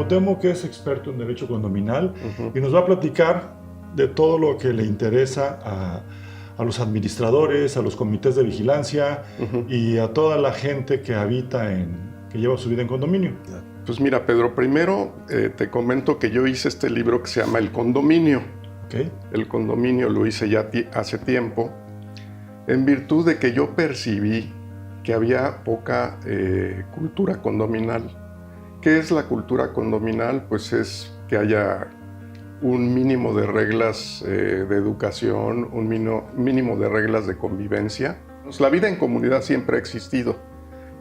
Cuauhtémoc, que es experto en derecho condominal, Ujú. y nos va a platicar de todo lo que le interesa a los administradores, a los comités de vigilancia Ujú. y a toda la gente que que lleva su vida en condominio. Pues mira, Pedro, primero te comento que yo hice este libro que se llama El Condominio. ¿Okay? El Condominio lo hice ya hace tiempo, en virtud de que yo percibí que había poca cultura condominal. ¿Qué es la cultura condominal? Pues es que haya un mínimo de reglas de educación, un mínimo de reglas de convivencia. Pues la vida en comunidad siempre ha existido,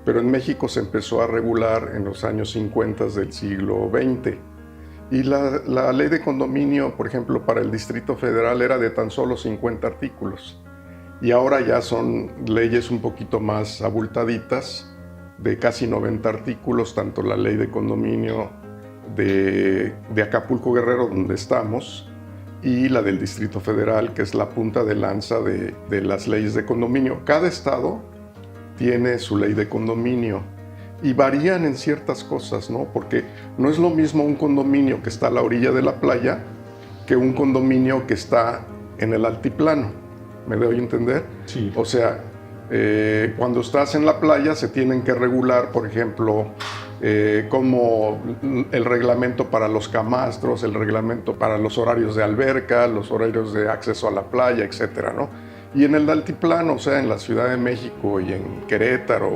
pero en México se empezó a regular en los años 50 del siglo XX. Y la ley de condominio, por ejemplo, para el Distrito Federal era de tan solo 50 artículos. Y ahora ya son leyes un poquito más abultaditas, de casi 90 artículos, tanto la ley de condominio de Acapulco Guerrero, donde estamos, y la del Distrito Federal, que es la punta de lanza de las leyes de condominio. Cada estado tiene su ley de condominio y varían en ciertas cosas, ¿no? Porque no es lo mismo un condominio que está a la orilla de la playa que un condominio que está en el altiplano. ¿Me doy a entender? Sí. O sea, cuando estás en la playa se tienen que regular, por ejemplo, como el reglamento para los camastros, el reglamento para los horarios de alberca, los horarios de acceso a la playa, etcétera, ¿no? Y en el altiplano, o sea, en la Ciudad de México y en Querétaro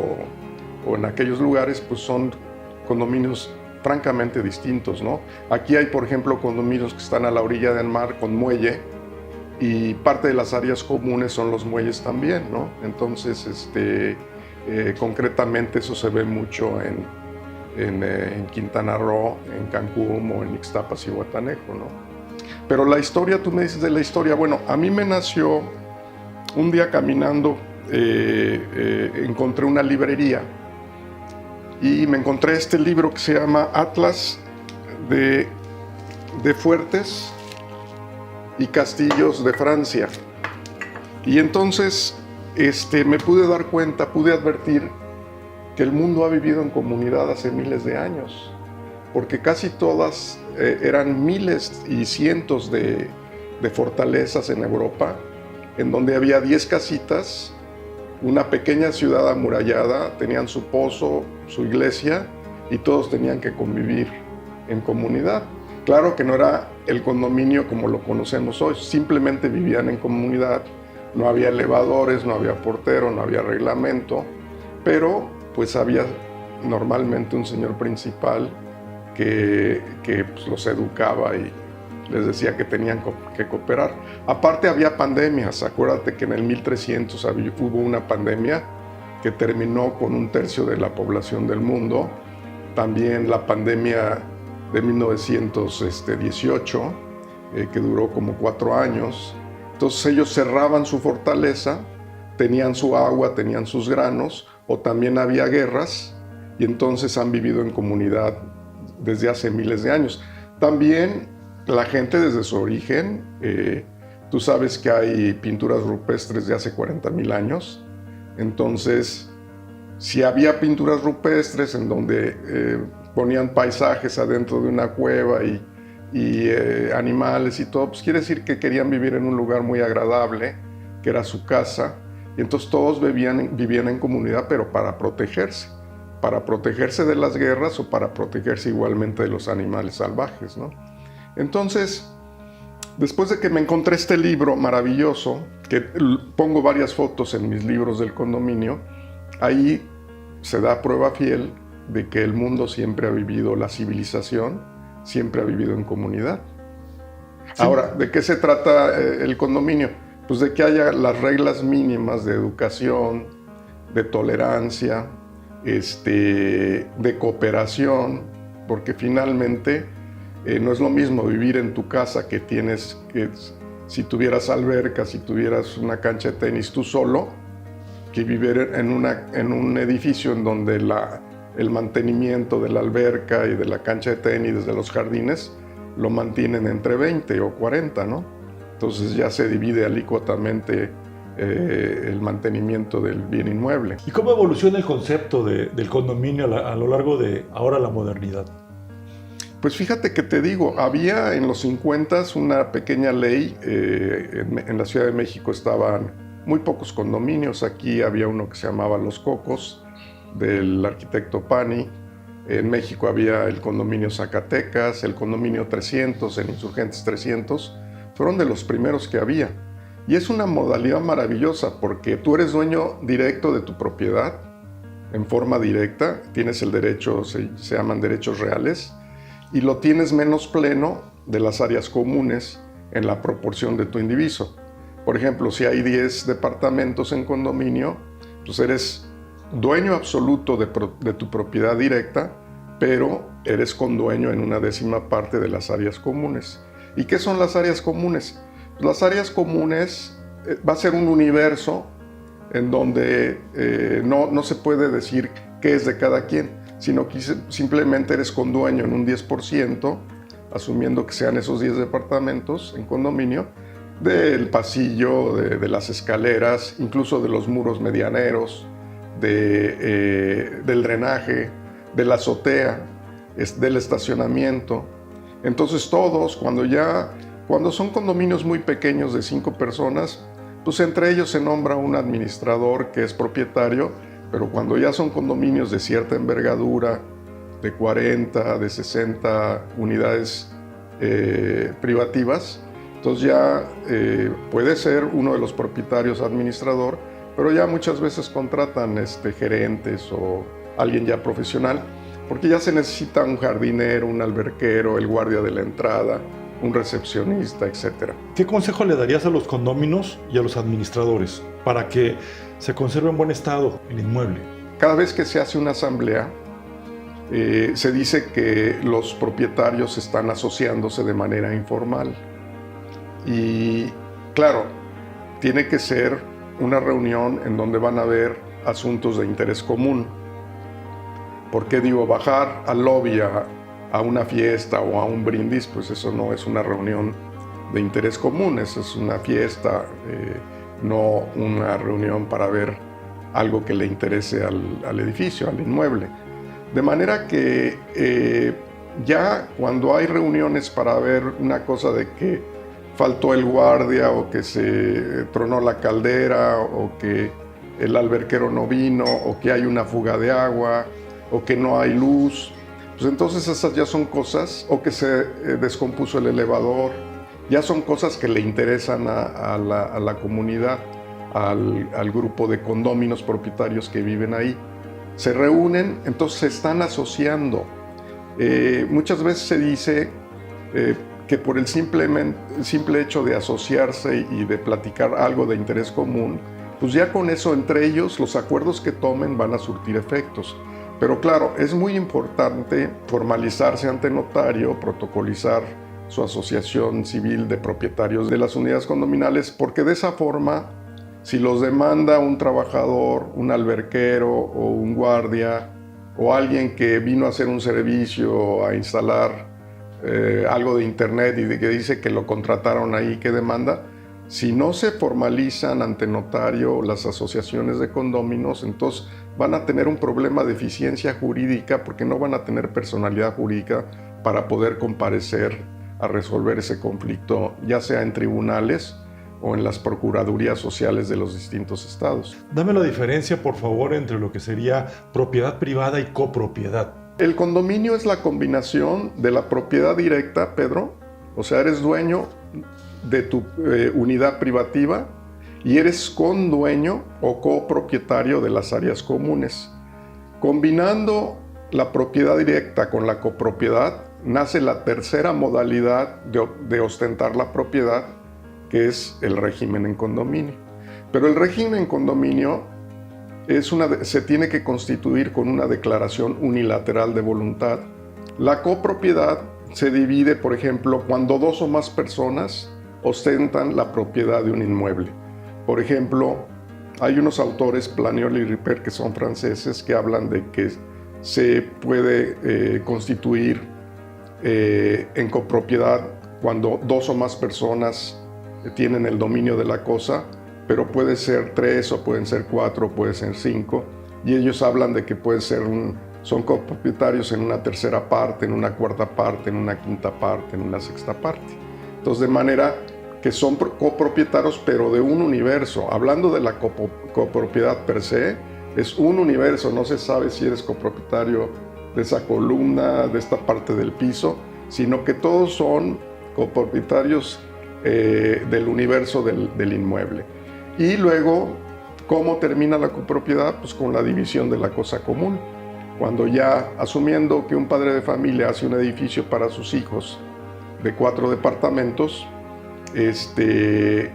o en aquellos lugares, pues son condominios francamente distintos, ¿no? Aquí hay, por ejemplo, condominios que están a la orilla del mar con muelle, y parte de las áreas comunes son los muelles también, ¿no? Entonces, concretamente eso se ve mucho en Quintana Roo, en Cancún o en Ixtapas y Guatanejo, ¿no? Pero la historia, tú me dices de la historia, bueno, a mí me nació un día caminando, encontré una librería y me encontré este libro que se llama Atlas de Fuertes y Castillos de Francia. Y entonces me pude dar cuenta, pude advertir que el mundo ha vivido en comunidad hace miles de años, porque casi todas eran miles y cientos de fortalezas en Europa, en donde había 10 casitas, una pequeña ciudad amurallada, tenían su pozo, su iglesia, y todos tenían que convivir en comunidad. Claro que no era el condominio como lo conocemos hoy, simplemente vivían en comunidad, no había elevadores, no había portero, no había reglamento, pero pues había normalmente un señor principal que pues, los educaba y les decía que tenían que cooperar. Aparte había pandemias, acuérdate que en el 1300 hubo una pandemia que terminó con 1/3 de la población del mundo, también la pandemia de 1918, que duró como 4 años. Entonces ellos cerraban su fortaleza, tenían su agua, tenían sus granos, o también había guerras, y entonces han vivido en comunidad desde hace miles de años. También la gente desde su origen, tú sabes que hay pinturas rupestres de hace 40,000 años, entonces si había pinturas rupestres en donde ponían paisajes adentro de una cueva y animales y todo, pues quiere decir que querían vivir en un lugar muy agradable, que era su casa, y entonces todos vivían en comunidad, pero para protegerse de las guerras o para protegerse igualmente de los animales salvajes, ¿no? Entonces, después de que me encontré este libro maravilloso, que pongo varias fotos en mis libros del condominio, ahí se da prueba fiel de que el mundo siempre ha vivido, la civilización siempre ha vivido en comunidad. Sí. Ahora, ¿de qué se trata el condominio? Pues de que haya las reglas mínimas de educación, de tolerancia, de cooperación, porque finalmente no es lo mismo vivir en tu casa que si tuvieras alberca, si tuvieras una cancha de tenis tú solo, que vivir en un edificio en donde el mantenimiento de la alberca y de la cancha de tenis, de los jardines, lo mantienen entre 20 o 40, ¿no? Entonces ya se divide alícuotamente el mantenimiento del bien inmueble. ¿Y cómo evoluciona el concepto del condominio a lo largo de ahora la modernidad? Pues fíjate que te digo, había en los 50 una pequeña ley, en la Ciudad de México estaban muy pocos condominios, aquí había uno que se llamaba Los Cocos, del arquitecto Pani, en México había el condominio Zacatecas, el condominio 300, en Insurgentes 300, fueron de los primeros que había. Y es una modalidad maravillosa porque tú eres dueño directo de tu propiedad, en forma directa, tienes el derecho, se llaman derechos reales, y lo tienes menos pleno de las áreas comunes en la proporción de tu indiviso. Por ejemplo, si hay 10 departamentos en condominio, pues eres dueño absoluto de tu propiedad directa, pero eres condueño en una 10ª parte de las áreas comunes. ¿Y qué son las áreas comunes? Pues las áreas comunes va a ser un universo en donde no se puede decir qué es de cada quien, sino que simplemente eres condueño en un 10%, asumiendo que sean esos 10 departamentos en condominio, del pasillo, de las escaleras, incluso de los muros medianeros, del drenaje, de la azotea, del estacionamiento. Entonces todos, cuando son condominios muy pequeños de 5 personas, pues entre ellos se nombra un administrador que es propietario, pero cuando ya son condominios de cierta envergadura, de 40, de 60 unidades privativas, entonces ya puede ser uno de los propietarios administrador, pero ya muchas veces contratan gerentes o alguien ya profesional, porque ya se necesita un jardinero, un alberquero, el guardia de la entrada, un recepcionista, etc. ¿Qué consejo le darías a los condóminos y a los administradores para que se conserve en buen estado el inmueble? Cada vez que se hace una asamblea, se dice que los propietarios están asociándose de manera informal. Y claro, tiene que ser una reunión en donde van a haber asuntos de interés común. ¿Por qué digo bajar al lobby a una fiesta o a un brindis? Pues eso no es una reunión de interés común, eso es una fiesta, no una reunión para ver algo que le interese al edificio, al inmueble. De manera que ya cuando hay reuniones para ver una cosa de que faltó el guardia o que se tronó la caldera o que el alberquero no vino o que hay una fuga de agua o que no hay luz, pues entonces esas ya son cosas, o que se descompuso el elevador, ya son cosas que le interesan a la comunidad, al grupo de condóminos propietarios que viven ahí. Se reúnen, entonces se están asociando. Muchas veces se dice que por el simple hecho de asociarse y de platicar algo de interés común, pues ya con eso entre ellos los acuerdos que tomen van a surtir efectos. Pero claro, es muy importante formalizarse ante notario, protocolizar su asociación civil de propietarios de las unidades condominales, porque de esa forma, si los demanda un trabajador, un alberquero o un guardia o alguien que vino a hacer un servicio, a instalar algo de internet y que dice que lo contrataron ahí, que demanda, si no se formalizan ante notario las asociaciones de condóminos, entonces van a tener un problema de eficiencia jurídica porque no van a tener personalidad jurídica para poder comparecer a resolver ese conflicto, ya sea en tribunales o en las procuradurías sociales de los distintos estados. Dame la diferencia, por favor, entre lo que sería propiedad privada y copropiedad. El condominio es la combinación de la propiedad directa, Pedro, o sea, eres dueño de tu unidad privativa y eres condueño o copropietario de las áreas comunes. Combinando la propiedad directa con la copropiedad, nace la tercera modalidad de ostentar la propiedad, que es el régimen en condominio. Pero el régimen en condominio se tiene que constituir con una declaración unilateral de voluntad. La copropiedad se divide, por ejemplo, cuando 2 o más personas ostentan la propiedad de un inmueble. Por ejemplo, hay unos autores, Planiol y Ripert, que son franceses, que hablan de que se puede constituir en copropiedad cuando 2 o más personas tienen el dominio de la cosa, pero puede ser 3 o pueden ser 4 o puede ser 5, y ellos hablan de que puede ser son copropietarios en una tercera parte, en una cuarta parte, en una quinta parte, en una sexta parte. Entonces, de manera que son copropietarios, pero de un universo. Hablando de la copropiedad per se, es un universo, no se sabe si eres copropietario de esa columna, de esta parte del piso, sino que todos son copropietarios del universo del inmueble. Y luego, ¿cómo termina la copropiedad? Pues con la división de la cosa común. Cuando ya, asumiendo que un padre de familia hace un edificio para sus hijos de 4 departamentos, él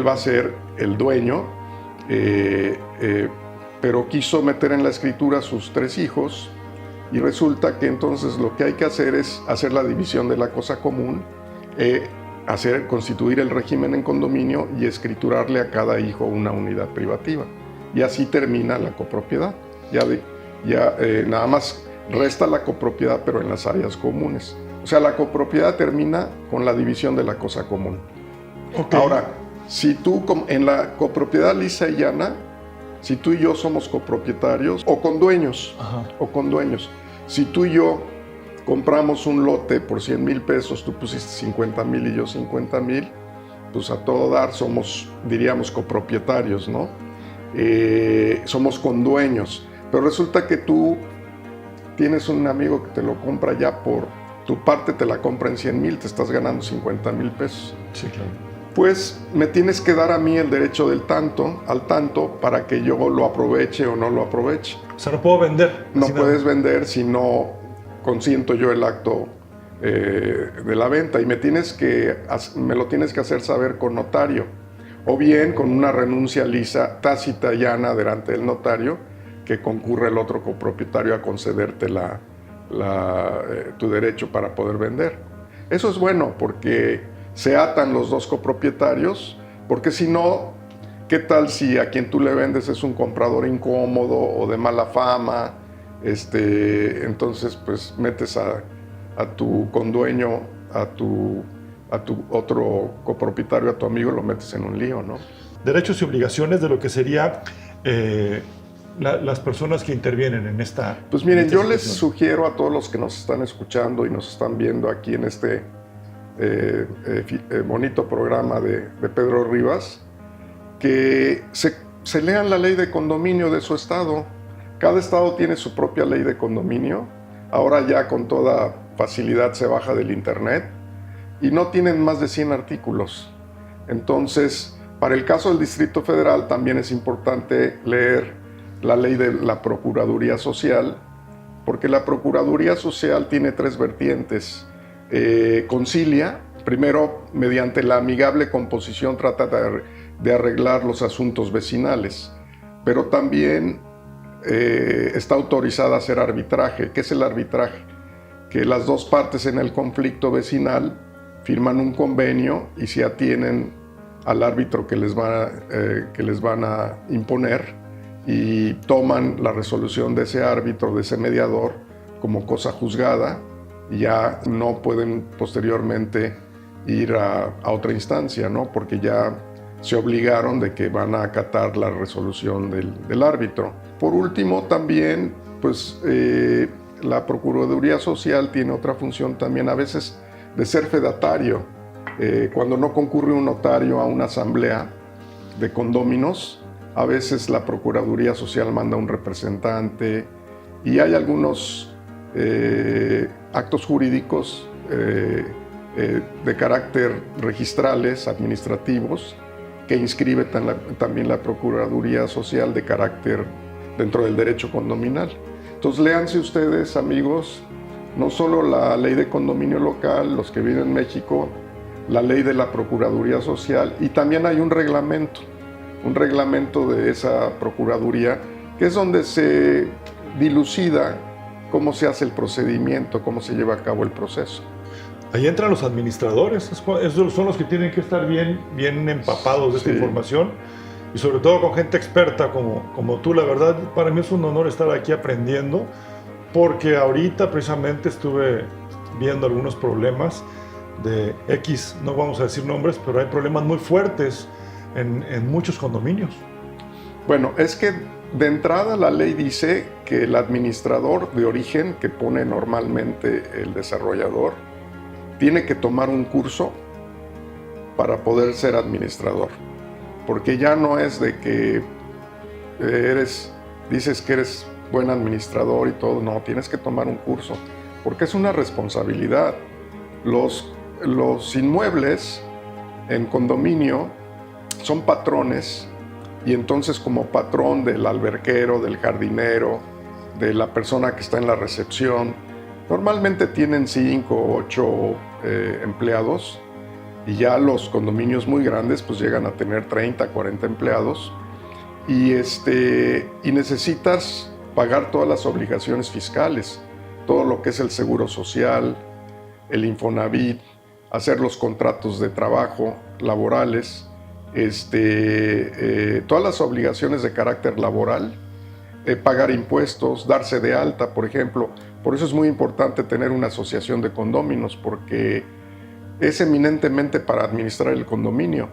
va a ser el dueño, pero quiso meter en la escritura a sus 3 hijos, y resulta que entonces lo que hay que hacer es hacer la división de la cosa común, constituir el régimen en condominio y escriturarle a cada hijo una unidad privativa. Y así termina la copropiedad. Nada más resta la copropiedad, pero en las áreas comunes. O sea, la copropiedad termina con la división de la cosa común. Okay. Ahora, si tú en la copropiedad lisa y llana, si tú y yo somos copropietarios o condueños, si tú y yo compramos un lote por 100,000 pesos, tú pusiste 50,000 y yo 50,000, pues a todo dar somos, diríamos, copropietarios, ¿no? Somos condueños. Pero resulta que tú tienes un amigo que te lo compra ya por tu parte, te la compra en 100,000, te estás ganando 50,000 pesos. Sí, claro. Pues me tienes que dar a mí el derecho al tanto para que yo lo aproveche o no lo aproveche. O sea, no puedo vender. No puedes vender si no consiento yo el acto de la venta, y me lo tienes que hacer saber con notario, o bien con una renuncia lisa, tácita, llana delante del notario, que concurre el otro copropietario a concederte tu derecho para poder vender. Eso es bueno porque se atan los dos copropietarios, porque si no, ¿qué tal si a quien tú le vendes es un comprador incómodo o de mala fama? Entonces pues metes a tu condueño, a tu otro copropietario, a tu amigo, lo metes en un lío, ¿no? Derechos y obligaciones de lo que sería las personas que intervienen en esta. Pues miren, yo les sugiero a todos los que nos están escuchando y nos están viendo aquí en este bonito programa de Pedro Rivas, que se lean la ley de condominio de su estado. Cada estado tiene su propia ley de condominio. Ahora ya con toda facilidad se baja del internet y no tienen más de 100 artículos. Entonces, para el caso del Distrito Federal también es importante leer la ley de la Procuraduría Social, porque la Procuraduría Social tiene 3 vertientes. Concilia, primero mediante la amigable composición trata de arreglar los asuntos vecinales, pero también está autorizada a hacer arbitraje. ¿Qué es el arbitraje? Que las dos partes en el conflicto vecinal firman un convenio y se atienen al árbitro que les van a imponer, y toman la resolución de ese árbitro, de ese mediador, como cosa juzgada, y ya no pueden posteriormente ir a otra instancia, ¿no? Porque ya se obligaron de que van a acatar la resolución del árbitro. Por último, también, pues, la Procuraduría Social tiene otra función también, a veces, de ser fedatario. Cuando no concurre un notario a una asamblea de condóminos, a veces la Procuraduría Social manda un representante, y hay algunos actos jurídicos de carácter registrales, administrativos, que inscribe también la Procuraduría Social de carácter dentro del derecho condominal. Entonces léanse ustedes, amigos, no solo la ley de condominio local, los que viven en México, la ley de la Procuraduría Social, y también hay un reglamento de esa Procuraduría, que es donde se dilucida cómo se hace el procedimiento, cómo se lleva a cabo el proceso. Ahí entran los administradores, esos son los que tienen que estar bien empapados de esta información, y sobre todo con gente experta como tú. La verdad, para mí es un honor estar aquí aprendiendo, porque ahorita precisamente estuve viendo algunos problemas de X, no vamos a decir nombres, pero hay problemas muy fuertes en muchos condominios. Bueno, es que De entrada, la ley dice que el administrador de origen que pone normalmente el desarrollador tiene que tomar un curso para poder ser administrador. Porque ya no es de que dices que eres buen administrador y todo. No, tienes que tomar un curso, porque es una responsabilidad. Los inmuebles en condominio son patrones, y entonces como patrón del alberquero, del jardinero, de la persona que está en la recepción, normalmente tienen 5 o 8 empleados, y ya los condominios muy grandes pues llegan a tener 30, 40 empleados, y necesitas pagar todas las obligaciones fiscales, todo lo que es el seguro social, el Infonavit, hacer los contratos de trabajo laborales, todas las obligaciones de carácter laboral, pagar impuestos, darse de alta, por ejemplo. Por eso es muy importante tener una asociación de condóminos, porque es eminentemente para administrar el condominio.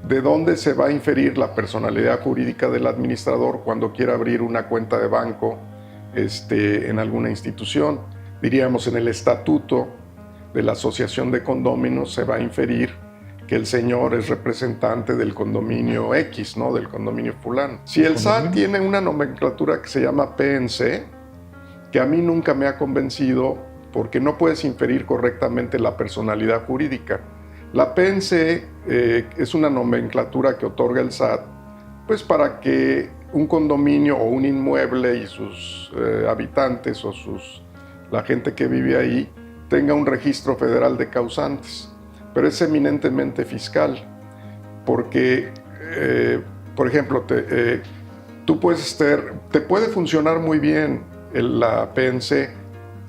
¿De dónde se va a inferir la personalidad jurídica del administrador cuando quiera abrir una cuenta de banco en alguna institución? Diríamos, en el estatuto de la asociación de condóminos se va a inferir que el señor es representante del condominio X, ¿no? Del condominio fulano. Si el SAT tiene una nomenclatura que se llama PNC, que a mí nunca me ha convencido, porque no puedes inferir correctamente la personalidad jurídica. La PNC es una nomenclatura que otorga el SAT, pues para que un condominio o un inmueble y sus habitantes o la gente que vive ahí tenga un registro federal de causantes. Pero es eminentemente fiscal, porque, por ejemplo, tú te puede funcionar muy bien la PNC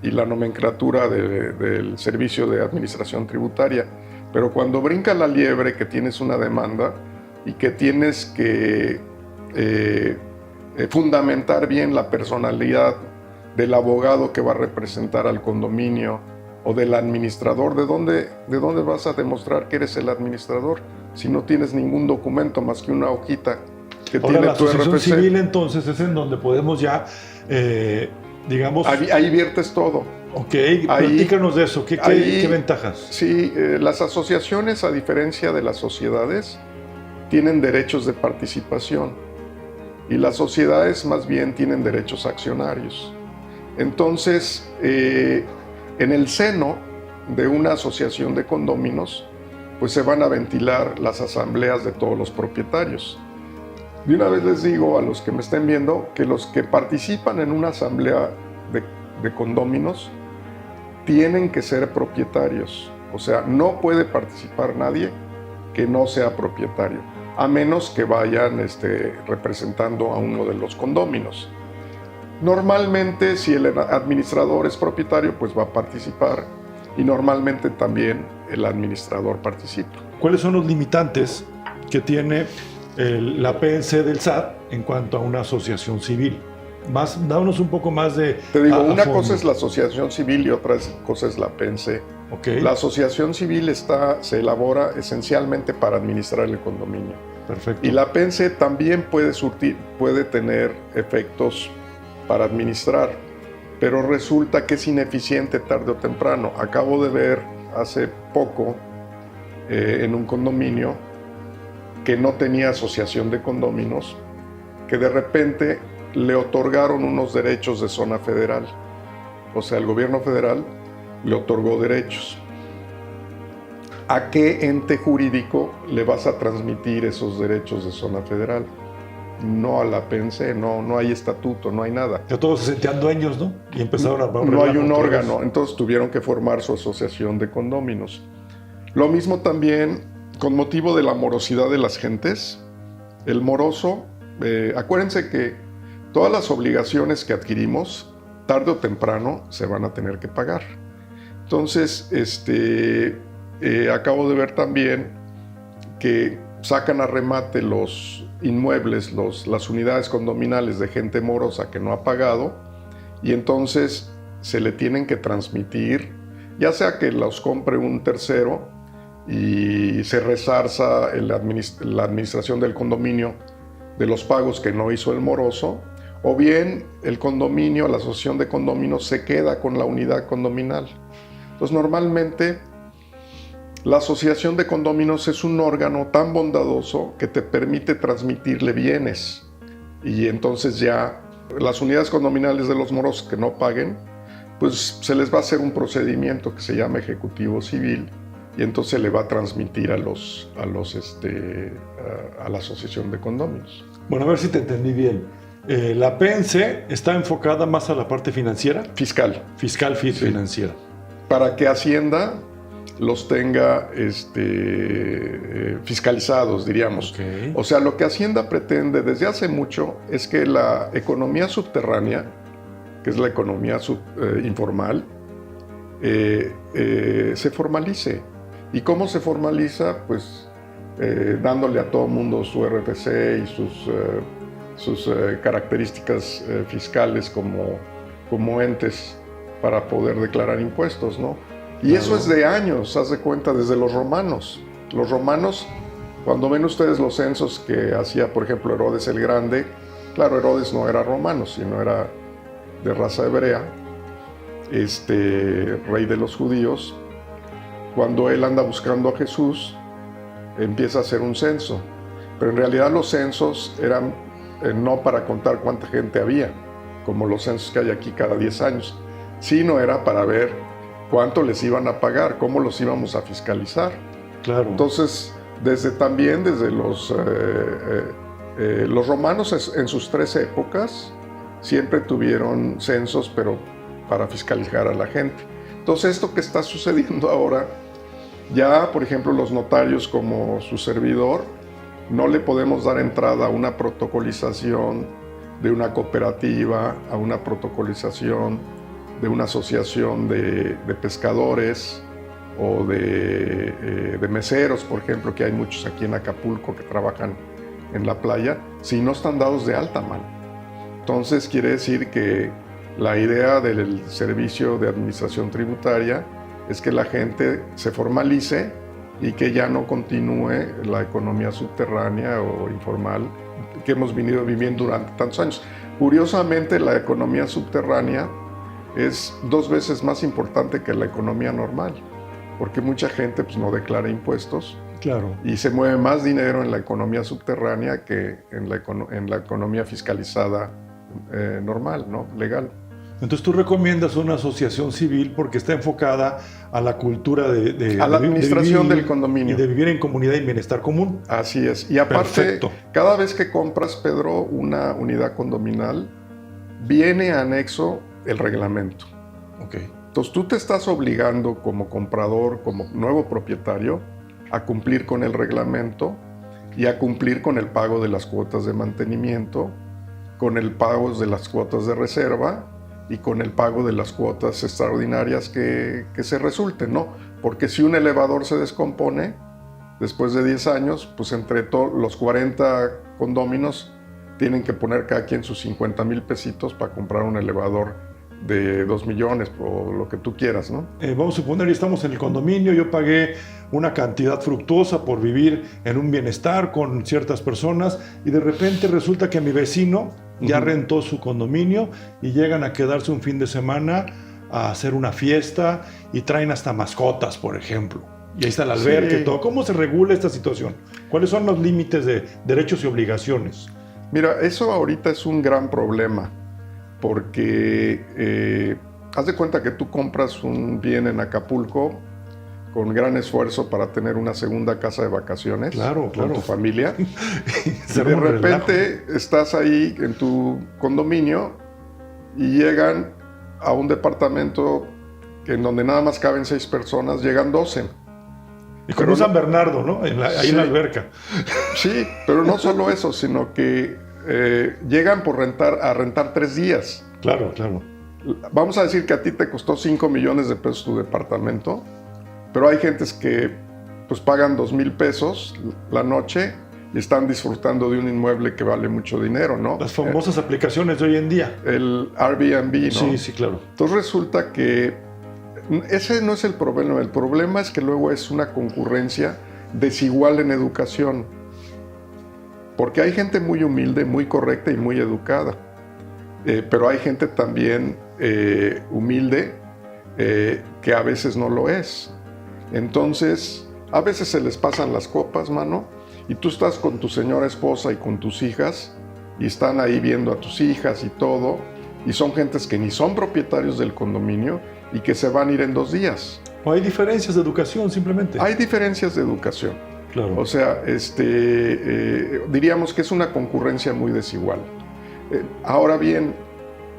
y la nomenclatura del Servicio de Administración Tributaria, pero cuando brinca la liebre que tienes una demanda y que tienes que fundamentar bien la personalidad del abogado que va a representar al condominio o del administrador, ¿de dónde vas a demostrar que eres el administrador si no tienes ningún documento más que una hojita que ahora, tiene la tu asociación RFC? civil entonces es en donde podemos ya, digamos... Ahí viertes todo. Ok, platícanos de eso. ¿Qué ventajas? Sí, las asociaciones, a diferencia de las sociedades, tienen derechos de participación, y las sociedades más bien tienen derechos accionarios. Entonces, en el seno de una asociación de condóminos, pues se van a ventilar las asambleas de todos los propietarios. De una vez les digo a los que me estén viendo que los que participan en una asamblea de condóminos tienen que ser propietarios. O sea, no puede participar nadie que no sea propietario, a menos que vayan representando a uno de los condóminos. Normalmente, si el administrador es propietario, pues va a participar, y normalmente también el administrador participa. ¿Cuáles son los limitantes que tiene la PNC del SAT en cuanto a una asociación civil? Dámonos un poco más de... Te digo, una cosa es la asociación civil y otra cosa es la PNC. Okay. La asociación civil se elabora esencialmente para administrar el condominio. Perfecto. Y la PNC también puede tener efectos para administrar, pero resulta que es ineficiente tarde o temprano. Acabo de ver hace poco en un condominio que no tenía asociación de condóminos, que de repente le otorgaron unos derechos de zona federal. O sea, el gobierno federal le otorgó derechos. ¿A qué ente jurídico le vas a transmitir esos derechos de zona federal? No a la PNC, no hay estatuto, no hay nada. Ya todos se sentían dueños, ¿no? Y empezaron a... No hay un órgano, entonces tuvieron que formar su asociación de condóminos. Lo mismo también con motivo de la morosidad de las gentes. El moroso, acuérdense que todas las obligaciones que adquirimos, tarde o temprano, se van a tener que pagar. Entonces, acabo de ver también que sacan a remate los inmuebles, las unidades condominales de gente morosa que no ha pagado, y entonces se le tienen que transmitir, ya sea que los compre un tercero y se resarza la administración del condominio de los pagos que no hizo el moroso, o bien el condominio, la asociación de condominios se queda con la unidad condominal. Entonces, normalmente la asociación de condominios es un órgano tan bondadoso que te permite transmitirle bienes, y entonces ya las unidades condominales de los morosos que no paguen, pues se les va a hacer un procedimiento que se llama ejecutivo civil, y entonces se le va a transmitir a la asociación de condominios. Bueno, a ver si te entendí bien. La PENSE está enfocada más a la parte financiera. Fiscal. Fiscal, Sí. financiera. Para que Hacienda los tenga fiscalizados, diríamos. Okay. O sea, lo que Hacienda pretende desde hace mucho es que la economía subterránea, que es la economía informal, se formalice. ¿Y cómo se formaliza? Pues dándole a todo mundo su RFC y sus características fiscales como entes para poder declarar impuestos, ¿no? Y claro, eso es de años, haz de cuenta, desde los romanos. Los romanos, cuando ven ustedes los censos que hacía, por ejemplo, Herodes el Grande, claro, Herodes no era romano, sino era de raza hebrea, rey de los judíos. Cuando él anda buscando a Jesús, empieza a hacer un censo. Pero en realidad los censos eran no para contar cuánta gente había, como los censos que hay aquí cada 10 años, sino era para ver cuánto les iban a pagar, cómo los íbamos a fiscalizar. Claro. Entonces, desde los romanos en sus 3 épocas siempre tuvieron censos, pero para fiscalizar a la gente. Entonces, esto que está sucediendo ahora, ya, por ejemplo, los notarios como su servidor, no le podemos dar entrada a una protocolización de una cooperativa, a una protocolización de una asociación de pescadores o de meseros, por ejemplo, que hay muchos aquí en Acapulco que trabajan en la playa, si no están dados de alta, mano. Entonces, quiere decir que la idea del servicio de administración tributaria es que la gente se formalice y que ya no continúe la economía subterránea o informal que hemos venido viviendo durante tantos años. Curiosamente, la economía subterránea es 2 veces más importante que la economía normal, porque mucha gente pues, no declara impuestos. Claro. Y se mueve más dinero en la economía subterránea que en la economía fiscalizada normal, ¿no? Legal. Entonces tú recomiendas una asociación civil porque está enfocada a la cultura a la administración del condominio. Y de vivir en comunidad y bienestar común. Así es. Y aparte, perfecto, cada vez que compras, Pedro, una unidad condominal, viene anexo el reglamento. Okay. Entonces tú te estás obligando como comprador, como nuevo propietario, a cumplir con el reglamento y a cumplir con el pago de las cuotas de mantenimiento, con el pago de las cuotas de reserva y con el pago de las cuotas extraordinarias que se resulten, ¿no? Porque si un elevador se descompone, después de 10 años, pues entre los 40 condóminos tienen que poner cada quien sus 50,000 pesitos para comprar un elevador de 2 millones o lo que tú quieras, ¿no? Vamos a suponer que estamos en el condominio, yo pagué una cantidad fructuosa por vivir en un bienestar con ciertas personas y de repente resulta que mi vecino ya rentó su condominio y llegan a quedarse un fin de semana a hacer una fiesta y traen hasta mascotas, por ejemplo. Y ahí está el albergue y todo. ¿Cómo se regula esta situación? ¿Cuáles son los límites de derechos y obligaciones? Mira, eso ahorita es un gran problema. Porque haz de cuenta que tú compras un bien en Acapulco con gran esfuerzo para tener una segunda casa de vacaciones con tu familia. Y de repente estás ahí en tu condominio y llegan a un departamento en donde nada más caben 6 personas, llegan 12. Y como San Bernardo, ¿no? Ahí en la alberca. Sí, pero no solo eso, sino que llegan a rentar 3 días. Claro, claro. Vamos a decir que a ti te costó 5 millones de pesos tu departamento, pero hay gentes que pues pagan 2,000 pesos la noche y están disfrutando de un inmueble que vale mucho dinero, ¿no? Las famosas aplicaciones de hoy en día. El Airbnb, ¿no? Sí, sí, claro. Entonces resulta que ese no es el problema es que luego es una concurrencia desigual en educación. Porque hay gente muy humilde, muy correcta y muy educada. Pero hay gente también humilde que a veces no lo es. Entonces, a veces se les pasan las copas, mano, y tú estás con tu señora esposa y con tus hijas, y están ahí viendo a tus hijas y todo, y son gentes que ni son propietarios del condominio y que se van a ir en 2 días. O hay diferencias de educación, simplemente. Hay diferencias de educación. Claro. O sea, diríamos que es una concurrencia muy desigual. Ahora bien,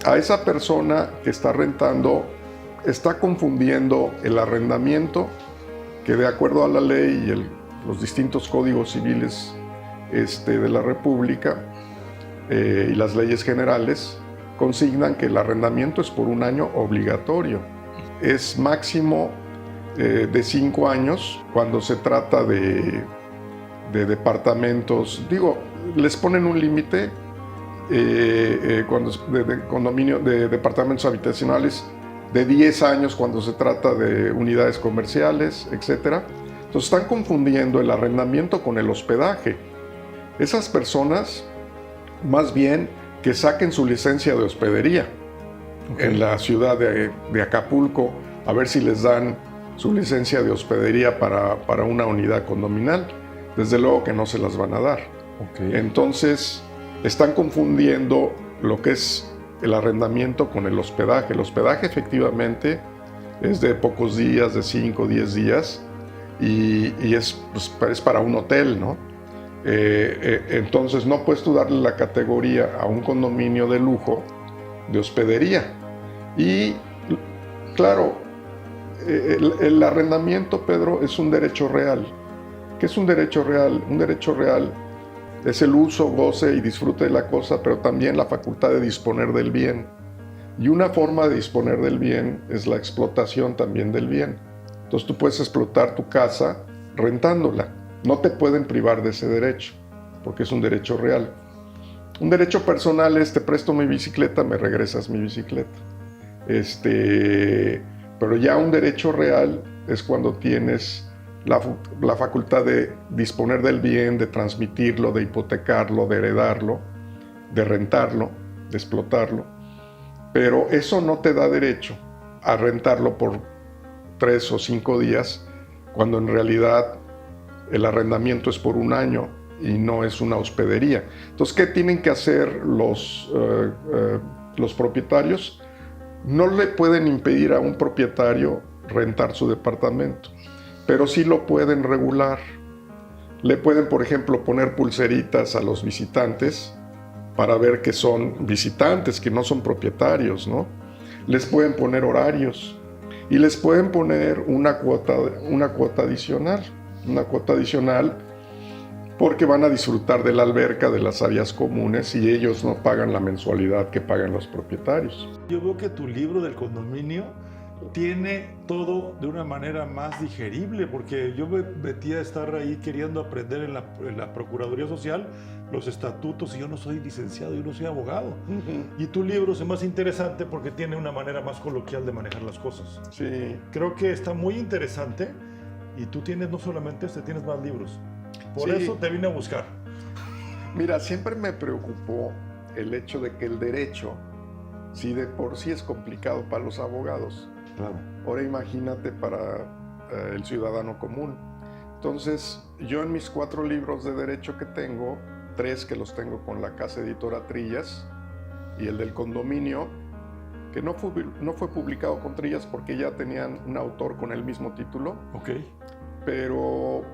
a esa persona que está rentando, está confundiendo el arrendamiento, que de acuerdo a la ley y los distintos códigos civiles de la República y las leyes generales, consignan que el arrendamiento es por 1 año obligatorio. Es máximo de 5 años cuando se trata de departamentos. Digo, les ponen un límite de departamentos habitacionales de 10 años cuando se trata de unidades comerciales, etc. Entonces están confundiendo el arrendamiento con el hospedaje. Esas personas, más bien, que saquen su licencia de hospedería en la ciudad de Acapulco, a ver si les dan su licencia de hospedería para una unidad condominal. Desde luego que no se las van a dar. Entonces, están confundiendo lo que es el arrendamiento con el hospedaje. El hospedaje efectivamente es de pocos días, de 5 o 10 días, y es para un hotel, ¿no? Entonces no puedes tú darle la categoría a un condominio de lujo de hospedería. Y claro, el arrendamiento, Pedro, es un derecho real. ¿Qué es un derecho real? Un derecho real es el uso, goce y disfrute de la cosa, pero también la facultad de disponer del bien. Y una forma de disponer del bien es la explotación también del bien. Entonces tú puedes explotar tu casa rentándola. No te pueden privar de ese derecho, porque es un derecho real. Un derecho personal es: te presto mi bicicleta, me regresas mi bicicleta. Pero ya un derecho real es cuando tienes la facultad de disponer del bien, de transmitirlo, de hipotecarlo, de heredarlo, de rentarlo, de explotarlo. Pero eso no te da derecho a rentarlo por 3 o 5 días, cuando en realidad el arrendamiento es por 1 año y no es una hospedería. Entonces, ¿qué tienen que hacer los propietarios? No le pueden impedir a un propietario rentar su departamento, pero sí lo pueden regular. Le pueden, por ejemplo, poner pulseritas a los visitantes para ver que son visitantes, que no son propietarios, ¿no? Les pueden poner horarios y les pueden poner una cuota adicional. Una cuota adicional porque van a disfrutar de la alberca, de las áreas comunes, y ellos no pagan la mensualidad que pagan los propietarios. Yo veo que tu libro del condominio tiene todo de una manera más digerible, porque yo me metí a estar ahí queriendo aprender en la Procuraduría Social los estatutos, y yo no soy licenciado, yo no soy abogado. Y tu libro es más interesante porque tiene una manera más coloquial de manejar las cosas. Sí. Creo que está muy interesante, y tú tienes no solamente tienes más libros. Por eso te vine a buscar. Mira, siempre me preocupó el hecho de que el derecho, si de por sí es complicado para los abogados, claro, ahora imagínate para el ciudadano común. Entonces, yo en mis 4 libros de derecho que tengo, 3 que los tengo con la casa editora Trillas, y el del condominio, que no fue publicado con Trillas porque ya tenían un autor con el mismo título. Pero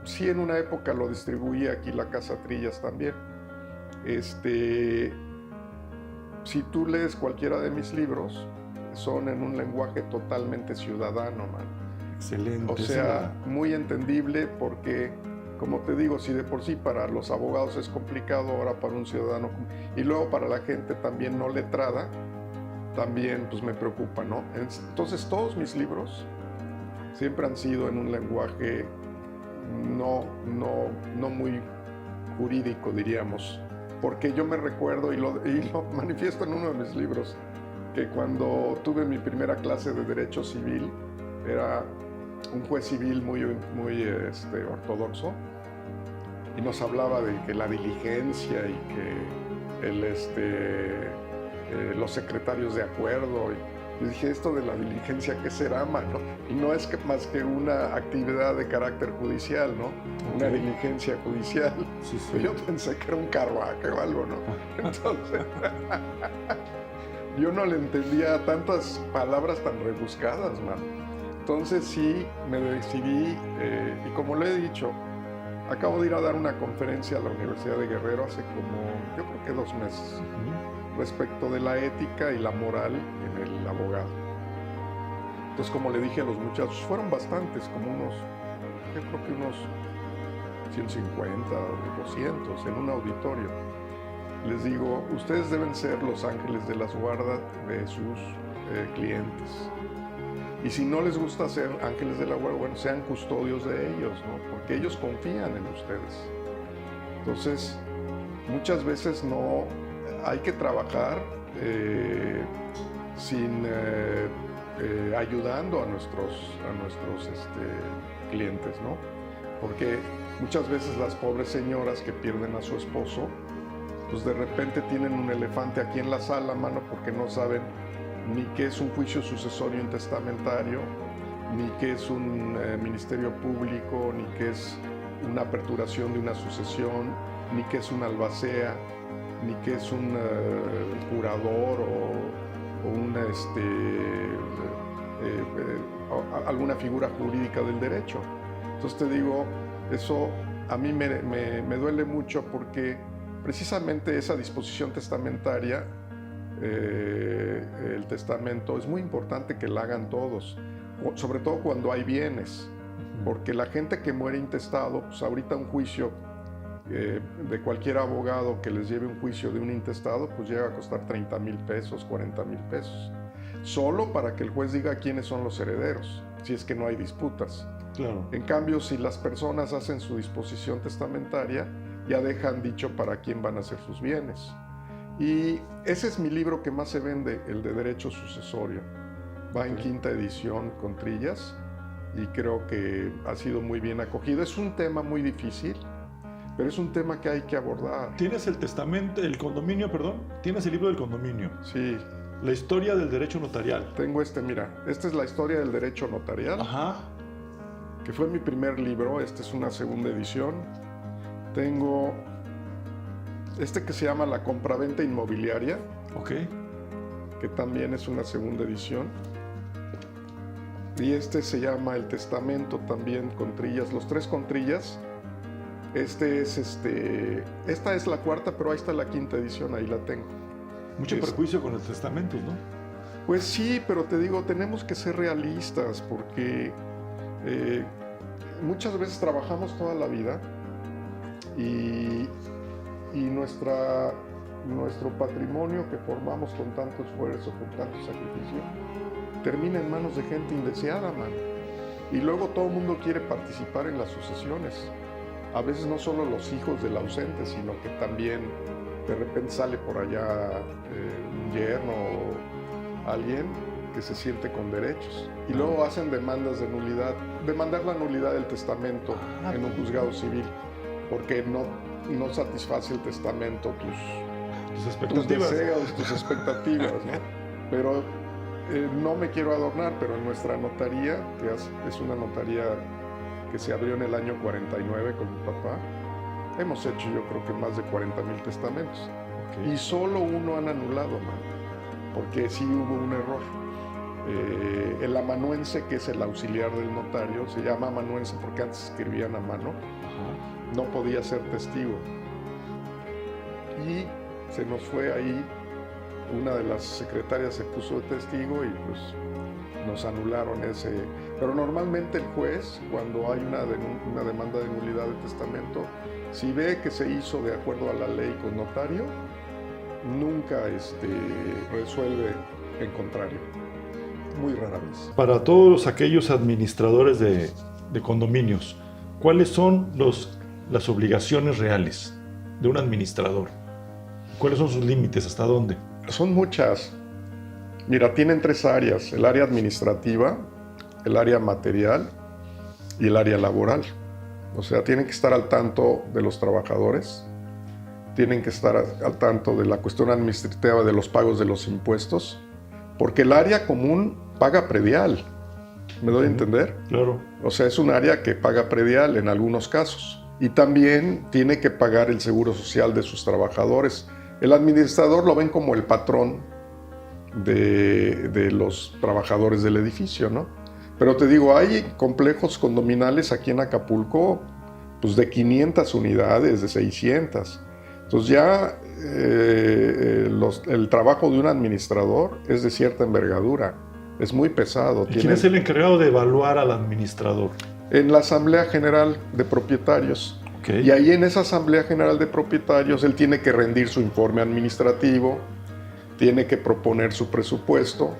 sí, en una época lo distribuía aquí la casa Trillas también. Si tú lees cualquiera de mis libros, son en un lenguaje totalmente ciudadano, man. Excelente. O sea, muy entendible, porque, como te digo, si de por sí para los abogados es complicado, ahora para un ciudadano, y luego para la gente también no letrada, también pues me preocupa, ¿no? Entonces todos mis libros siempre han sido en un lenguaje no muy jurídico, diríamos, porque yo me recuerdo, y lo manifiesto en uno de mis libros, que cuando tuve mi primera clase de Derecho Civil, era un juez civil muy ortodoxo, y nos hablaba de que la diligencia y que los secretarios de acuerdo. Y yo dije, esto de la diligencia, ¿qué será, mano? Y no es más que una actividad de carácter judicial, ¿no? Una diligencia judicial. Sí, sí. Yo pensé que era un carruaje o algo, ¿no? Entonces, yo no le entendía tantas palabras tan rebuscadas, mano. Entonces sí, me decidí, y como le he dicho, acabo de ir a dar una conferencia a la Universidad de Guerrero hace como, yo creo que 2 meses, respecto de la ética y la moral en el abogado. Entonces, como le dije a los muchachos, fueron bastantes, como yo creo que unos 150 o 200 en un auditorio. Les digo, ustedes deben ser los ángeles de las guardas de sus clientes. Y si no les gusta ser ángeles de la guarda, bueno, sean custodios de ellos, ¿no? Porque ellos confían en ustedes. Entonces, muchas veces no hay que trabajar ayudando a nuestros clientes, ¿no? Porque muchas veces las pobres señoras que pierden a su esposo, pues de repente tienen un elefante aquí en la sala, mano, porque no saben ni qué es un juicio sucesorio intestamentario, ni qué es un ministerio público, ni qué es una aperturación de una sucesión, ni qué es una albacea, ni qué es un curador o alguna figura jurídica del derecho. Entonces te digo, eso a mí me duele mucho porque precisamente esa disposición testamentaria, el testamento, es muy importante que la hagan todos, sobre todo cuando hay bienes, porque la gente que muere intestado, pues ahorita un juicio de cualquier abogado que les lleve un juicio de un intestado, pues llega a costar 30,000 pesos, 40,000 pesos, solo para que el juez diga quiénes son los herederos, si es que no hay disputas. Claro. En cambio, si las personas hacen su disposición testamentaria, ya dejan dicho para quién van a ser sus bienes. Y ese es mi libro que más se vende, el de Derecho Sucesorio. Va en 5ª edición con Trillas y creo que ha sido muy bien acogido. Es un tema muy difícil, pero es un tema que hay que abordar. ¿Tienes el testamento, el condominio, perdón? ¿Tienes el libro del condominio? Sí. La historia del derecho notarial. Tengo mira, esta es la historia del derecho notarial. Ajá. Que fue mi primer libro, esta es una 2ª edición. Tengo que se llama La compraventa inmobiliaria. Ok. Que también es una 2ª edición. Y se llama El testamento, también con trillas, los 3 con trillas. Esta es la 4ª, pero ahí está la 5ª edición, ahí la tengo. Mucho prejuicio con los testamentos, ¿no? Pues sí, pero te digo, tenemos que ser realistas porque muchas veces trabajamos toda la vida y nuestro patrimonio que formamos con tanto esfuerzo, con tanto sacrificio, termina en manos de gente indeseada, mano. Y luego todo el mundo quiere participar en las sucesiones. A veces no solo los hijos del ausente, sino que también de repente sale por allá un yerno o alguien que se siente con derechos. Y luego hacen demandas de nulidad, demandar la nulidad del testamento en un juzgado civil, porque no satisface el testamento tus deseos, tus expectativas, ¿no? Pero no me quiero adornar, pero en nuestra notaría, que es una notaría que se abrió en el año 49 con mi papá, hemos hecho yo creo que más de 40,000 testamentos. Okay. Y solo uno han anulado, porque sí hubo un error. El amanuense, que es el auxiliar del notario, se llama amanuense porque antes escribían a mano, no podía ser testigo. Y se nos fue ahí, una de las secretarias se puso de testigo y pues nos anularon ese. Pero normalmente el juez, cuando hay una demanda de nulidad de testamento, si ve que se hizo de acuerdo a la ley con notario, nunca resuelve en contrario. Muy rara vez. Para todos aquellos administradores de condominios, ¿cuáles son las obligaciones reales de un administrador? ¿Cuáles son sus límites? ¿Hasta dónde? Son muchas. Mira, tienen 3 áreas: el área administrativa, el área material y el área laboral. O sea, tienen que estar al tanto de los trabajadores, tienen que estar al tanto de la cuestión administrativa de los pagos de los impuestos, porque el área común paga predial. ¿Me doy a entender? Claro. O sea, es un área que paga predial en algunos casos. Y también tiene que pagar el seguro social de sus trabajadores. El administrador lo ven como el patrón de los trabajadores del edificio, ¿no? Pero te digo, hay complejos condominales aquí en Acapulco, pues de 500 unidades, de 600. Entonces ya el trabajo de un administrador es de cierta envergadura, es muy pesado. ¿Y quién es el encargado de evaluar al administrador? En la Asamblea General de Propietarios. Okay. Y ahí en esa Asamblea General de Propietarios él tiene que rendir su informe administrativo, tiene que proponer su presupuesto,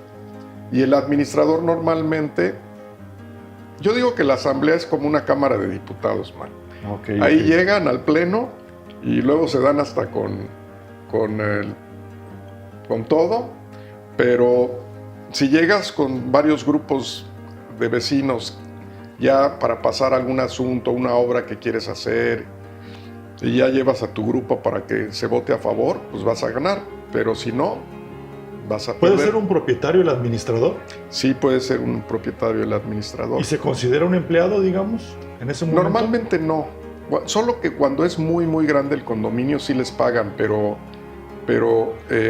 y el administrador normalmente, yo digo que la Asamblea es como una Cámara de Diputados, man. Ahí llegan al Pleno y luego se dan hasta con todo, pero si llegas con varios grupos de vecinos ya para pasar algún asunto, una obra que quieres hacer, y ya llevas a tu grupo para que se vote a favor, pues vas a ganar, pero si no, vas a perder. ¿Puede ser un propietario el administrador? Sí, puede ser un propietario el administrador. ¿Y se considera un empleado, digamos, en ese momento? Normalmente no, solo que cuando es muy, muy grande el condominio sí les pagan, pero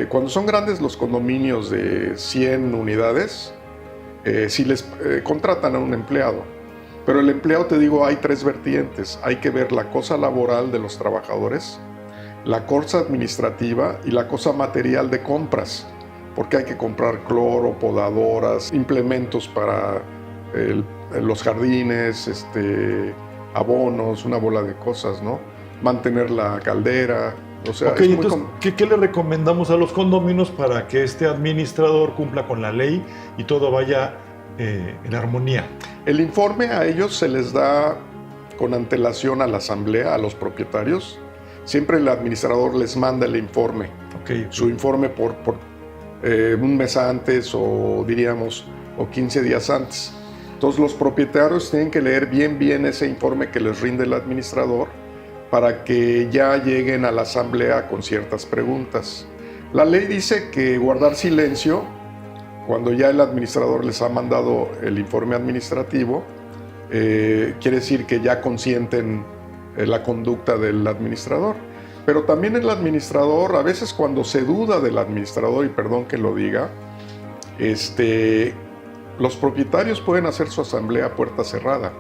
cuando son grandes los condominios de 100 unidades, sí les contratan a un empleado. Pero el empleado, te digo, hay 3 vertientes. Hay que ver la cosa laboral de los trabajadores, la cosa administrativa y la cosa material de compras, porque hay que comprar cloro, podadoras, implementos para los jardines, abonos, una bola de cosas, ¿no? Mantener la caldera. O sea, okay, entonces, ¿qué le recomendamos a los condominios para que este administrador cumpla con la ley y todo vaya en armonía? El informe a ellos se les da con antelación a la asamblea, a los propietarios. Siempre el administrador les manda el informe, su informe por un mes antes o diríamos, o 15 días antes. Entonces los propietarios tienen que leer bien ese informe que les rinde el administrador para que ya lleguen a la asamblea con ciertas preguntas. La ley dice que guardar silencio cuando ya el administrador les ha mandado el informe administrativo, quiere decir que ya consienten la conducta del administrador. Pero también el administrador, a veces cuando se duda del administrador, y perdón que lo diga, los propietarios pueden hacer su asamblea a puerta cerrada.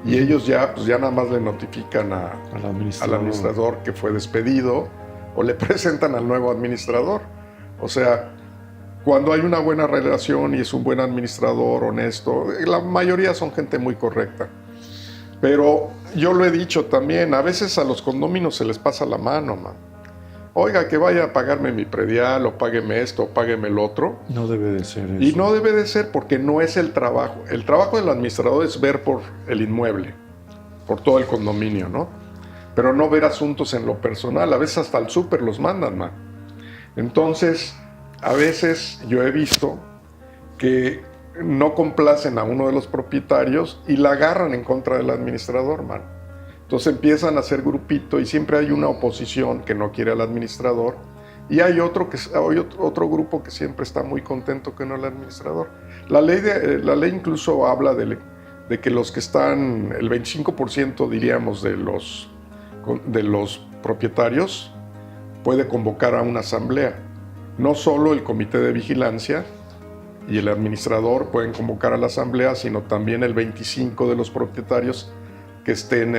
Y ellos ya nada más le notifican al administrador que fue despedido o le presentan al nuevo administrador. O sea, cuando hay una buena relación y es un buen administrador, honesto, la mayoría son gente muy correcta. Pero yo lo he dicho también, a veces a los condóminos se les pasa la mano, man. Oiga, que vaya a pagarme mi predial, o págueme esto, o págueme el otro. No debe de ser eso. Y no debe de ser porque no es el trabajo. El trabajo del administrador es ver por el inmueble, por todo el condominio, ¿no? Pero no ver asuntos en lo personal. A veces hasta el súper los mandan, man. Entonces, a veces yo he visto que no complacen a uno de los propietarios y la agarran en contra del administrador, man. Entonces empiezan a hacer grupito y siempre hay una oposición que no quiere al administrador y hay otro grupo que siempre está muy contento con el administrador. La ley incluso habla de que los que están, el 25% diríamos de los propietarios puede convocar a una asamblea. No solo el comité de vigilancia y el administrador pueden convocar a la asamblea, sino también el 25% de los propietarios que estén,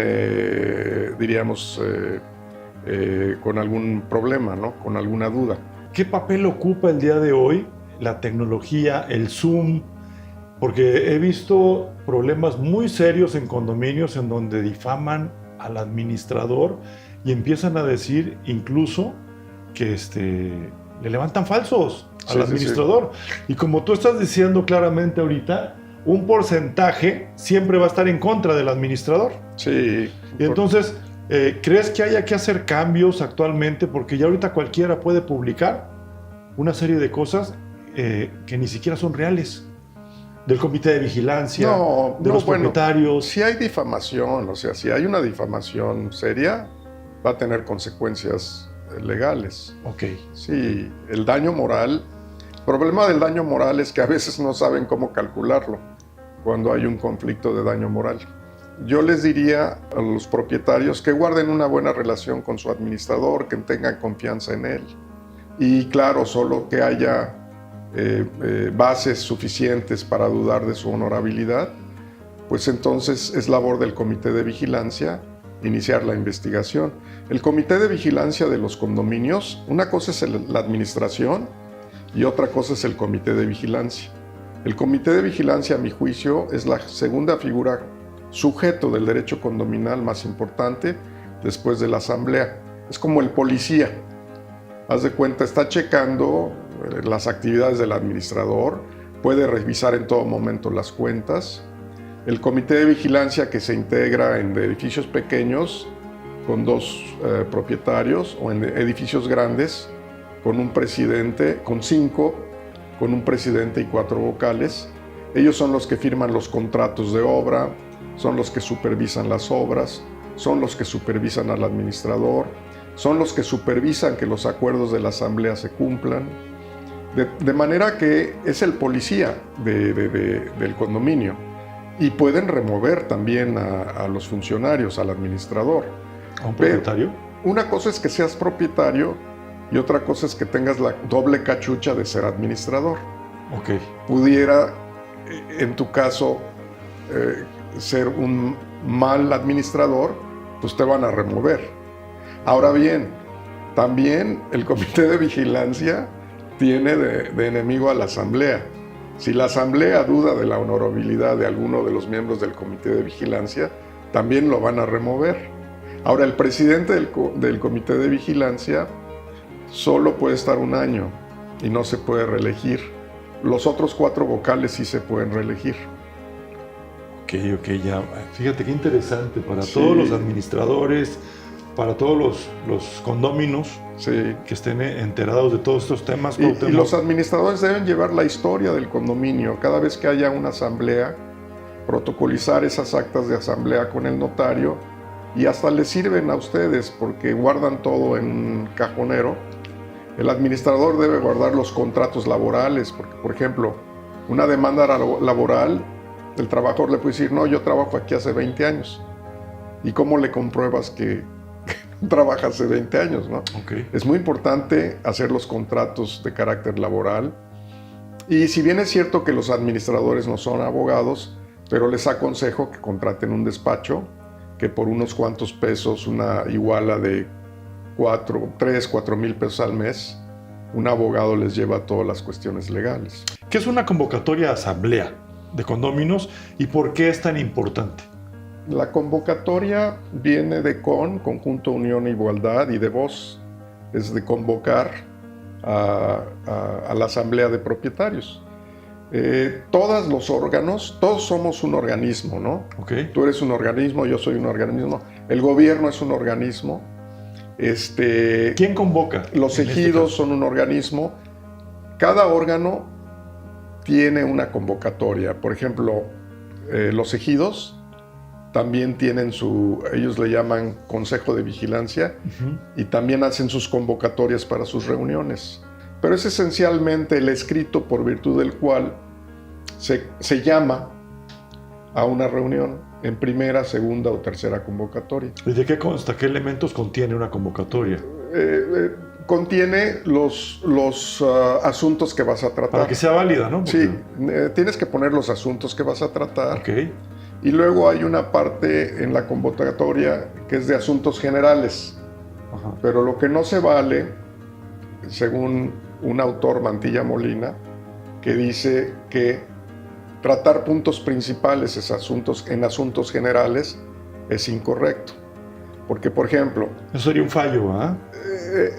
diríamos, con algún problema, ¿no? Con alguna duda. ¿Qué papel ocupa el día de hoy la tecnología, el Zoom? Porque he visto problemas muy serios en condominios en donde difaman al administrador y empiezan a decir incluso que le levantan falsos al administrador. Sí. Y como tú estás diciendo claramente ahorita, un porcentaje siempre va a estar en contra del administrador. Sí. Y entonces, ¿crees que haya que hacer cambios actualmente? Porque ya ahorita cualquiera puede publicar una serie de cosas que ni siquiera son reales. del comité de vigilancia, de los propietarios. Si hay difamación, o sea, si hay una difamación seria, va a tener consecuencias legales. Ok. Sí, el daño moral. El problema del daño moral es que a veces no saben cómo calcularlo cuando hay un conflicto de daño moral. Yo les diría a los propietarios que guarden una buena relación con su administrador, que tengan confianza en él. Y claro, solo que haya bases suficientes para dudar de su honorabilidad, pues entonces es labor del comité de vigilancia iniciar la investigación. El comité de vigilancia de los condominios, una cosa es la administración y otra cosa es el comité de vigilancia. El comité de vigilancia, a mi juicio, es la segunda figura sujeto del derecho condominal más importante después de la asamblea. Es como el policía. Haz de cuenta, está checando las actividades del administrador, puede revisar en todo momento las cuentas. El comité de vigilancia, que se integra en edificios pequeños con 2 propietarios, o en edificios grandes con un presidente, con 5, con un presidente y 4 vocales. Ellos son los que firman los contratos de obra, son los que supervisan las obras, son los que supervisan al administrador, son los que supervisan que los acuerdos de la asamblea se cumplan. De manera que es el policía del condominio. Y pueden remover también a los funcionarios, al administrador. ¿A un propietario? Pero una cosa es que seas propietario y otra cosa es que tengas la doble cachucha de ser administrador. Ok. Pudiera, en tu caso, ser un mal administrador, pues te van a remover. Ahora bien, también el comité de vigilancia tiene de enemigo a la asamblea. Si la asamblea duda de la honorabilidad de alguno de los miembros del comité de vigilancia, también lo van a remover. Ahora, el presidente del comité de vigilancia solo puede estar 1 año y no se puede reelegir. Los otros 4 vocales sí se pueden reelegir. Ok, ya. Fíjate qué interesante para todos los administradores, para todos los condóminos que estén enterados de todos estos temas. Y los administradores deben llevar la historia del condominio. Cada vez que haya una asamblea, protocolizar esas actas de asamblea con el notario, y hasta les sirven a ustedes porque guardan todo en un cajonero. El administrador debe guardar los contratos laborales, porque, por ejemplo, una demanda laboral, el trabajador le puede decir, no, yo trabajo aquí hace 20 años. ¿Y cómo le compruebas que trabaja hace 20 años, ¿no? Okay. Es muy importante hacer los contratos de carácter laboral. Y si bien es cierto que los administradores no son abogados, pero les aconsejo que contraten un despacho, que por unos cuantos pesos, una iguala de 4 mil pesos al mes, un abogado les lleva todas las cuestiones legales. ¿Qué es una convocatoria a asamblea de condóminos y por qué es tan importante? La convocatoria viene de Conjunto Unión e Igualdad, y de voz, es de convocar a la asamblea de propietarios. Todos los órganos, todos somos un organismo, ¿no? Okay. Tú eres un organismo, yo soy un organismo, el gobierno es un organismo. ¿Quién convoca? Los ejidos son un organismo. Cada órgano tiene una convocatoria. Por ejemplo, los ejidos también tienen ellos le llaman Consejo de Vigilancia, y también hacen sus convocatorias para sus reuniones. Pero es esencialmente el escrito por virtud del cual se llama a una reunión en primera, segunda o tercera convocatoria. ¿Y de qué consta? ¿Qué elementos contiene una convocatoria? Contiene los asuntos que vas a tratar. Para que sea válida, ¿no? Porque... Sí, tienes que poner los asuntos que vas a tratar. Okay. Y luego hay una parte en la convocatoria que es de asuntos generales. Ajá. Pero lo que no se vale, según un autor, Mantilla Molina, que dice que tratar puntos principales en asuntos generales es incorrecto. Porque, por ejemplo... Eso sería un fallo, ¿ah?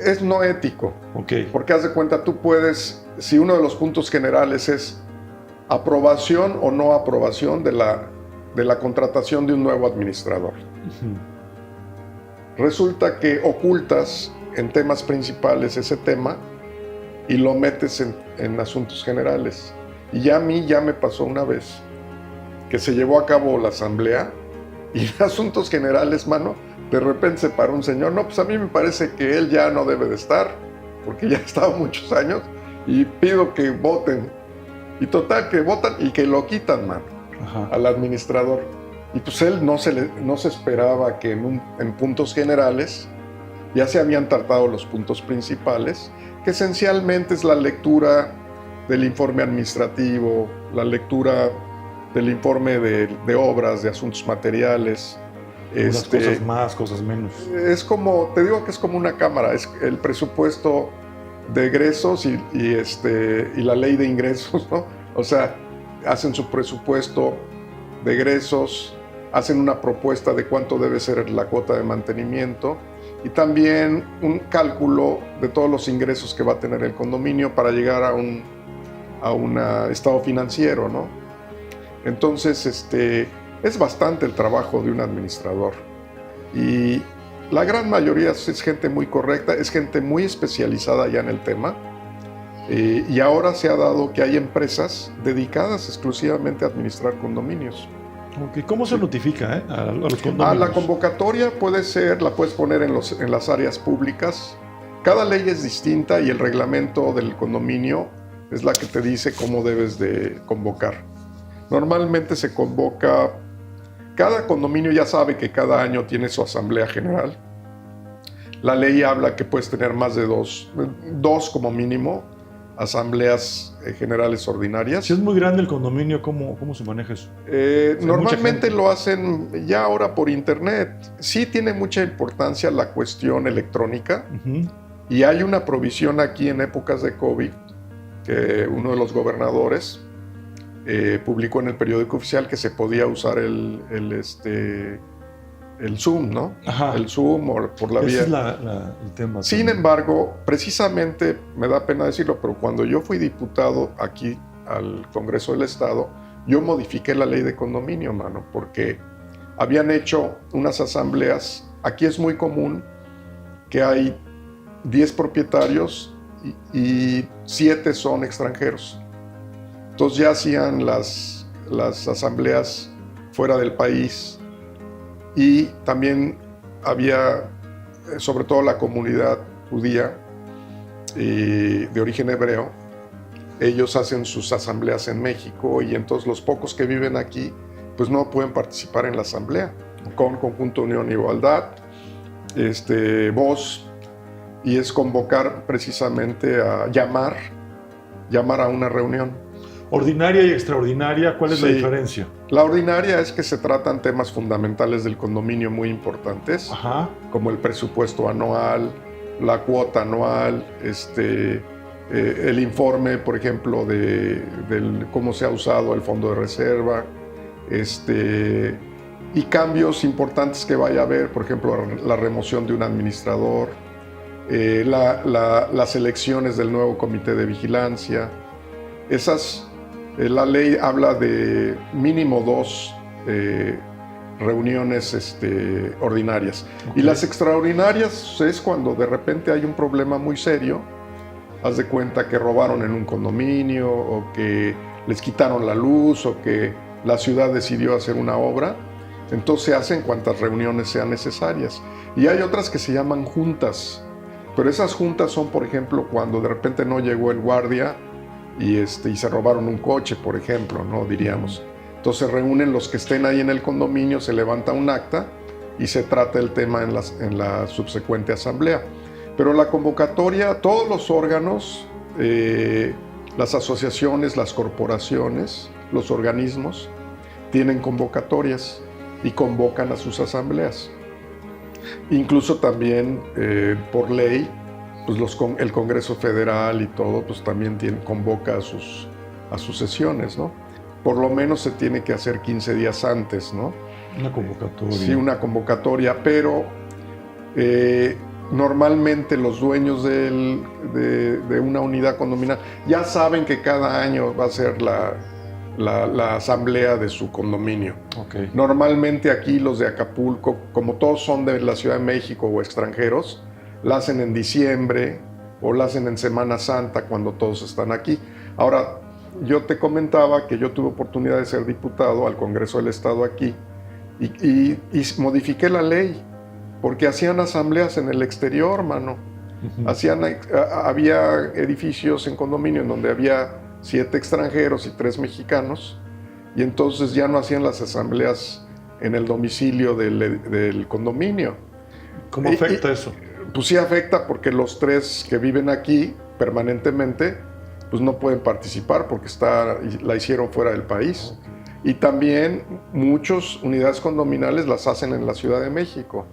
Es no ético. Okay. Porque haz de cuenta, tú puedes, si uno de los puntos generales es aprobación o no aprobación de la contratación de un nuevo administrador. Resulta que ocultas en temas principales ese tema y lo metes en asuntos generales. Y ya a mí ya me pasó una vez que se llevó a cabo la asamblea y en asuntos generales, mano, de repente se paró un señor, no, pues a mí me parece que él ya no debe de estar, porque ya ha estado muchos años, y pido que voten. Y total, que votan y que lo quitan, mano, al administrador. Y pues él no se esperaba que en puntos generales ya se habían tratado los puntos principales, que esencialmente es la lectura del informe administrativo, la lectura del informe de obras, de asuntos materiales. Cosas más, cosas menos. Es como, te digo que es como una cámara, es el presupuesto de egresos y la ley de ingresos, ¿no? O sea, hacen su presupuesto de egresos, hacen una propuesta de cuánto debe ser la cuota de mantenimiento y también un cálculo de todos los ingresos que va a tener el condominio para llegar a un estado financiero, ¿no? Entonces, es bastante el trabajo de un administrador. Y la gran mayoría es gente muy correcta, es gente muy especializada ya en el tema. Y ahora se ha dado que hay empresas dedicadas exclusivamente a administrar condominios. Okay. ¿Cómo se notifica a los condominios? La convocatoria la puedes poner en las áreas públicas. Cada ley es distinta y el reglamento del condominio es la que te dice cómo debes de convocar. Normalmente se convoca, cada condominio ya sabe que cada año tiene su asamblea general. La ley habla que puedes tener más de dos como mínimo, asambleas generales ordinarias. Si es muy grande el condominio, ¿cómo se maneja eso? Normalmente lo hacen ya ahora por internet. Sí tiene mucha importancia la cuestión electrónica. Y hay una provisión aquí en épocas de COVID que uno de los gobernadores publicó en el periódico oficial que se podía usar el Zoom, ¿no? Ajá. El Zoom o por la vía. Ese es el tema. Sin embargo, precisamente, me da pena decirlo, pero cuando yo fui diputado aquí al Congreso del Estado, yo modifiqué la ley de condominio, mano, porque habían hecho unas asambleas. Aquí es muy común que hay 10 propietarios y 7 son extranjeros. Entonces ya hacían las asambleas fuera del país y también había, sobre todo la comunidad judía de origen hebreo, ellos hacen sus asambleas en México y entonces los pocos que viven aquí pues no pueden participar en la asamblea. Con Conjunto Unión e Igualdad, voz, y es convocar precisamente a llamar a una reunión. Ordinaria y extraordinaria, ¿cuál es la diferencia? La ordinaria es que se tratan temas fundamentales del condominio muy importantes, como el presupuesto anual, la cuota anual, el informe, por ejemplo, de cómo se ha usado el fondo de reserva, y cambios importantes que vaya a haber, por ejemplo, la remoción de un administrador, las elecciones del nuevo comité de vigilancia. La ley habla de mínimo 2 reuniones ordinarias. Okay. Y las extraordinarias es cuando de repente hay un problema muy serio. Haz de cuenta que robaron en un condominio o que les quitaron la luz o que la ciudad decidió hacer una obra. Entonces se hacen cuantas reuniones sean necesarias. Y hay otras que se llaman juntas. Pero esas juntas son, por ejemplo, cuando de repente no llegó el guardia y se robaron un coche, por ejemplo, ¿no? Diríamos. Entonces se reúnen los que estén ahí en el condominio, se levanta un acta y se trata el tema en la subsecuente asamblea. Pero la convocatoria, todos los órganos, las asociaciones, las corporaciones, los organismos, tienen convocatorias y convocan a sus asambleas. Incluso también por ley, pues el Congreso Federal y todo, pues también convoca a sus sesiones, ¿no? Por lo menos se tiene que hacer 15 días antes, ¿no? Una convocatoria. Sí, una convocatoria, pero normalmente los dueños de una unidad condominal ya saben que cada año va a ser la asamblea de su condominio. Okay. Normalmente aquí los de Acapulco, como todos son de la Ciudad de México o extranjeros, la hacen en diciembre o la hacen en Semana Santa cuando todos están aquí. Ahora, yo te comentaba que yo tuve oportunidad de ser diputado al Congreso del Estado aquí y modifiqué la ley porque hacían asambleas en el exterior, mano. Había edificios en condominio en donde había 7 extranjeros y 3 mexicanos, y entonces ya no hacían las asambleas en el domicilio del condominio. ¿Cómo afecta eso? Pues sí afecta porque los 3 que viven aquí permanentemente pues no pueden participar porque la hicieron fuera del país. Okay. Y también muchas unidades condominales las hacen en la Ciudad de México,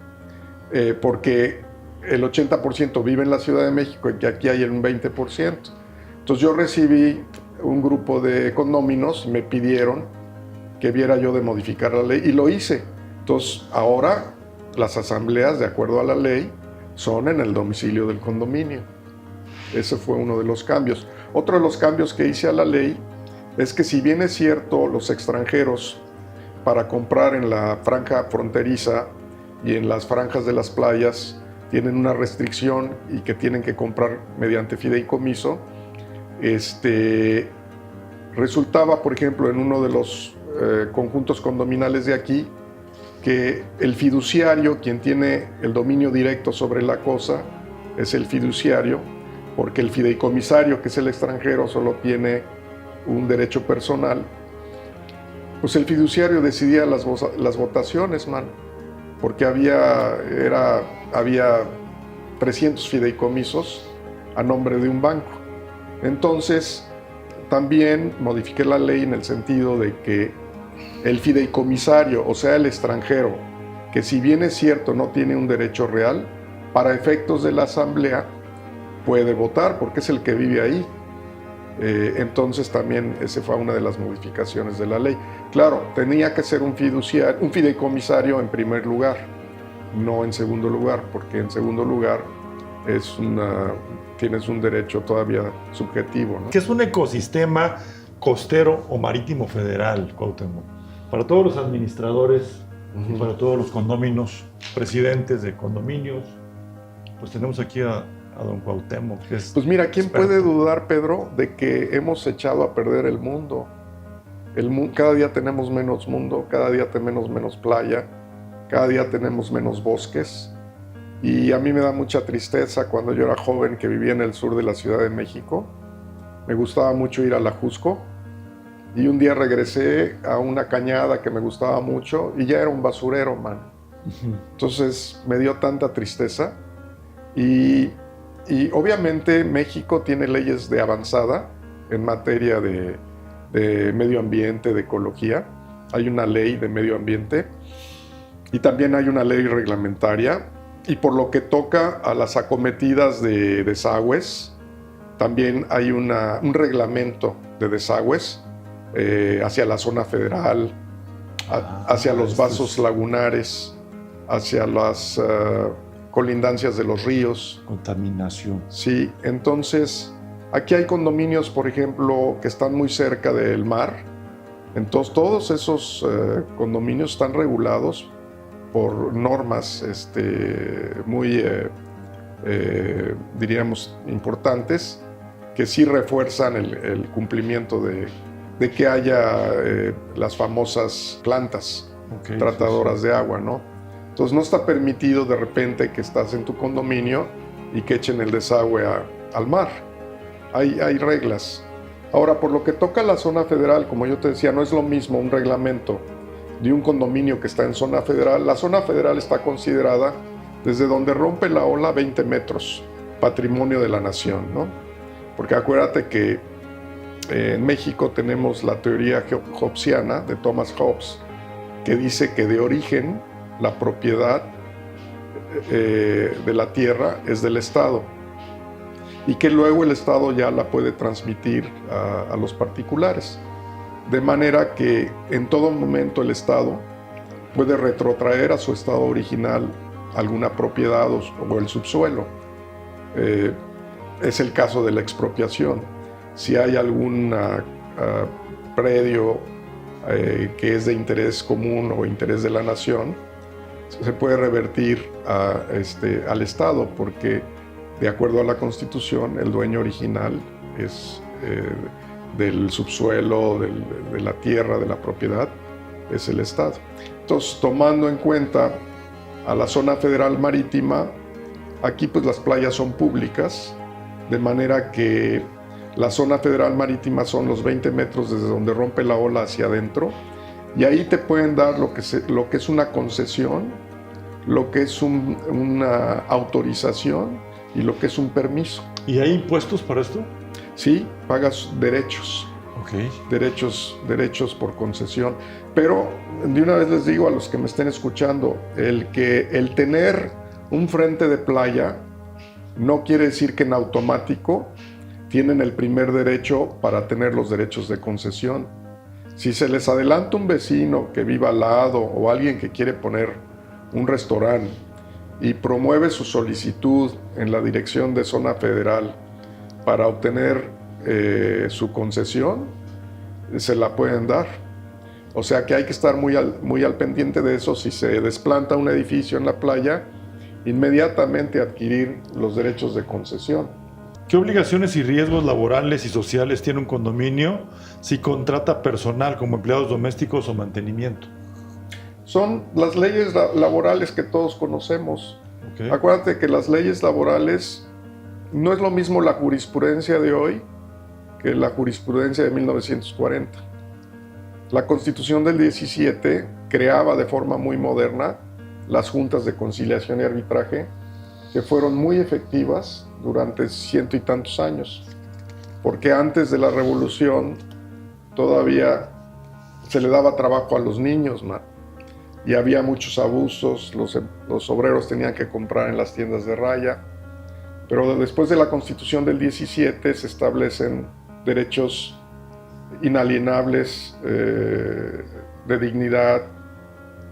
porque el 80% vive en la Ciudad de México y que aquí hay un 20%. Entonces yo recibí un grupo de condóminos, me pidieron que viera yo de modificar la ley y lo hice. Entonces ahora las asambleas, de acuerdo a la ley, son en el domicilio del condominio. Ese fue uno de los cambios. Otro de los cambios que hice a la ley es que, si bien es cierto, los extranjeros para comprar en la franja fronteriza y en las franjas de las playas tienen una restricción y que tienen que comprar mediante fideicomiso, resultaba, por ejemplo, en uno de los conjuntos condominales de aquí, que el fiduciario, quien tiene el dominio directo sobre la cosa, es el fiduciario, porque el fideicomisario, que es el extranjero, solo tiene un derecho personal. Pues el fiduciario decidía las votaciones, man, porque había 300 fideicomisos a nombre de un banco. Entonces, también modifiqué la ley en el sentido de que el fideicomisario, o sea, el extranjero, que si bien es cierto no tiene un derecho real, para efectos de la asamblea puede votar porque es el que vive ahí. Entonces también esa fue una de las modificaciones de la ley. Claro, tenía que ser un fideicomisario en primer lugar, no en segundo lugar, porque en segundo lugar tienes un derecho todavía subjetivo, ¿no? ¿Qué es un ecosistema costero o marítimo federal, Cuauhtémoc? Para todos los administradores y para todos los condóminos, presidentes de condominios, pues tenemos aquí a don Cuauhtémoc, que es pues mira, ¿quién experto. puede dudar, Pedro, de que hemos echado a perder el mundo? Cada día tenemos menos mundo, cada día tenemos menos playa, cada día tenemos menos bosques. Y a mí me da mucha tristeza cuando yo era joven, que vivía en el sur de la Ciudad de México. Me gustaba mucho ir a la Jusco. Y un día regresé a una cañada que me gustaba mucho y ya era un basurero, man. Entonces me dio tanta tristeza. Y obviamente México tiene leyes de avanzada en materia de medio ambiente, de ecología. Hay una ley de medio ambiente y también hay una ley reglamentaria. Y por lo que toca a las acometidas de desagües, también hay un reglamento de desagües hacia la zona federal, hacia los vasos lagunares, hacia las colindancias de los ríos. Contaminación. Sí, entonces aquí hay condominios, por ejemplo, que están muy cerca del mar. Entonces todos esos condominios están regulados por normas muy, diríamos, importantes, que sí refuerzan el cumplimiento de que haya las famosas plantas tratadoras de agua, ¿no? Entonces no está permitido de repente que estás en tu condominio y que echen el desagüe al mar. Hay reglas. Ahora, por lo que toca a la zona federal, como yo te decía, no es lo mismo un reglamento de un condominio que está en zona federal. La zona federal está considerada desde donde rompe la ola 20 metros, patrimonio de la nación, ¿no? Porque acuérdate que en México tenemos la teoría hobbesiana de Thomas Hobbes, que dice que de origen la propiedad de la tierra es del Estado y que luego el Estado ya la puede transmitir a los particulares. De manera que en todo momento el Estado puede retrotraer a su estado original alguna propiedad o el subsuelo. Es el caso de la expropiación. Si hay algún predio que es de interés común o interés de la nación, se puede revertir al Estado, porque de acuerdo a la Constitución el dueño original del subsuelo, de la tierra, de la propiedad, es el Estado. Entonces, tomando en cuenta a la zona federal marítima, aquí pues las playas son públicas, de manera que la zona federal marítima son los 20 metros desde donde rompe la ola hacia adentro, y ahí te pueden dar lo que es una concesión, lo que es una autorización y lo que es un permiso. ¿Y hay impuestos para esto? Sí, pagas derechos. Okay. Derechos por concesión. Pero de una vez les digo a los que me estén escuchando, el tener un frente de playa no quiere decir que en automático tienen el primer derecho para tener los derechos de concesión. Si se les adelanta un vecino que viva al lado o alguien que quiere poner un restaurante y promueve su solicitud en la Dirección de Zona Federal para obtener su concesión, se la pueden dar. O sea que hay que estar muy al pendiente de eso. Si se desplanta un edificio en la playa, inmediatamente adquirir los derechos de concesión. ¿Qué obligaciones y riesgos laborales y sociales tiene un condominio si contrata personal como empleados domésticos o mantenimiento? Son las leyes laborales que todos conocemos. Okay. Acuérdate que las leyes laborales no es lo mismo la jurisprudencia de hoy que la jurisprudencia de 1940. La Constitución del 17 creaba de forma muy moderna las juntas de conciliación y arbitraje, que fueron muy efectivas durante 100 y tantos años, porque antes de la Revolución todavía se le daba trabajo a los niños, y había muchos abusos, los obreros tenían que comprar en las tiendas de raya, pero después de la Constitución del 17 se establecen derechos inalienables de dignidad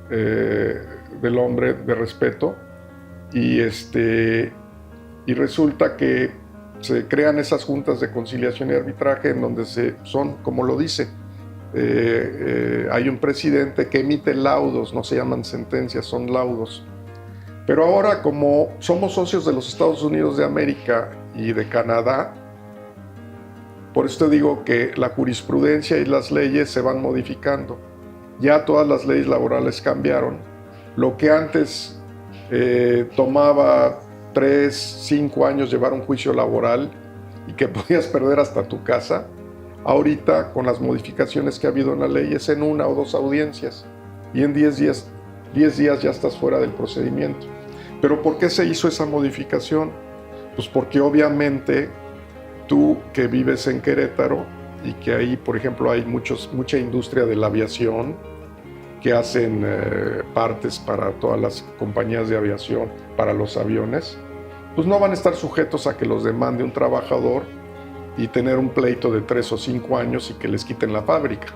del hombre, de respeto, y resulta que se crean esas juntas de conciliación y arbitraje en donde son, como lo dice, hay un presidente que emite laudos, no se llaman sentencias, son laudos. Pero ahora, como somos socios de los Estados Unidos de América y de Canadá, por eso te digo que la jurisprudencia y las leyes se van modificando. Ya todas las leyes laborales cambiaron. Lo que antes tomaba 3, 5 años llevar un juicio laboral y que podías perder hasta tu casa, ahorita con las modificaciones que ha habido en la ley es en 1 o 2 audiencias y en 10 días ya estás fuera del procedimiento. ¿Pero por qué se hizo esa modificación? Pues porque obviamente tú que vives en Querétaro y que ahí, por ejemplo, hay mucha industria de la aviación que hacen partes para todas las compañías de aviación, para los aviones, pues no van a estar sujetos a que los demande un trabajador y tener un pleito de 3 o 5 años y que les quiten la fábrica.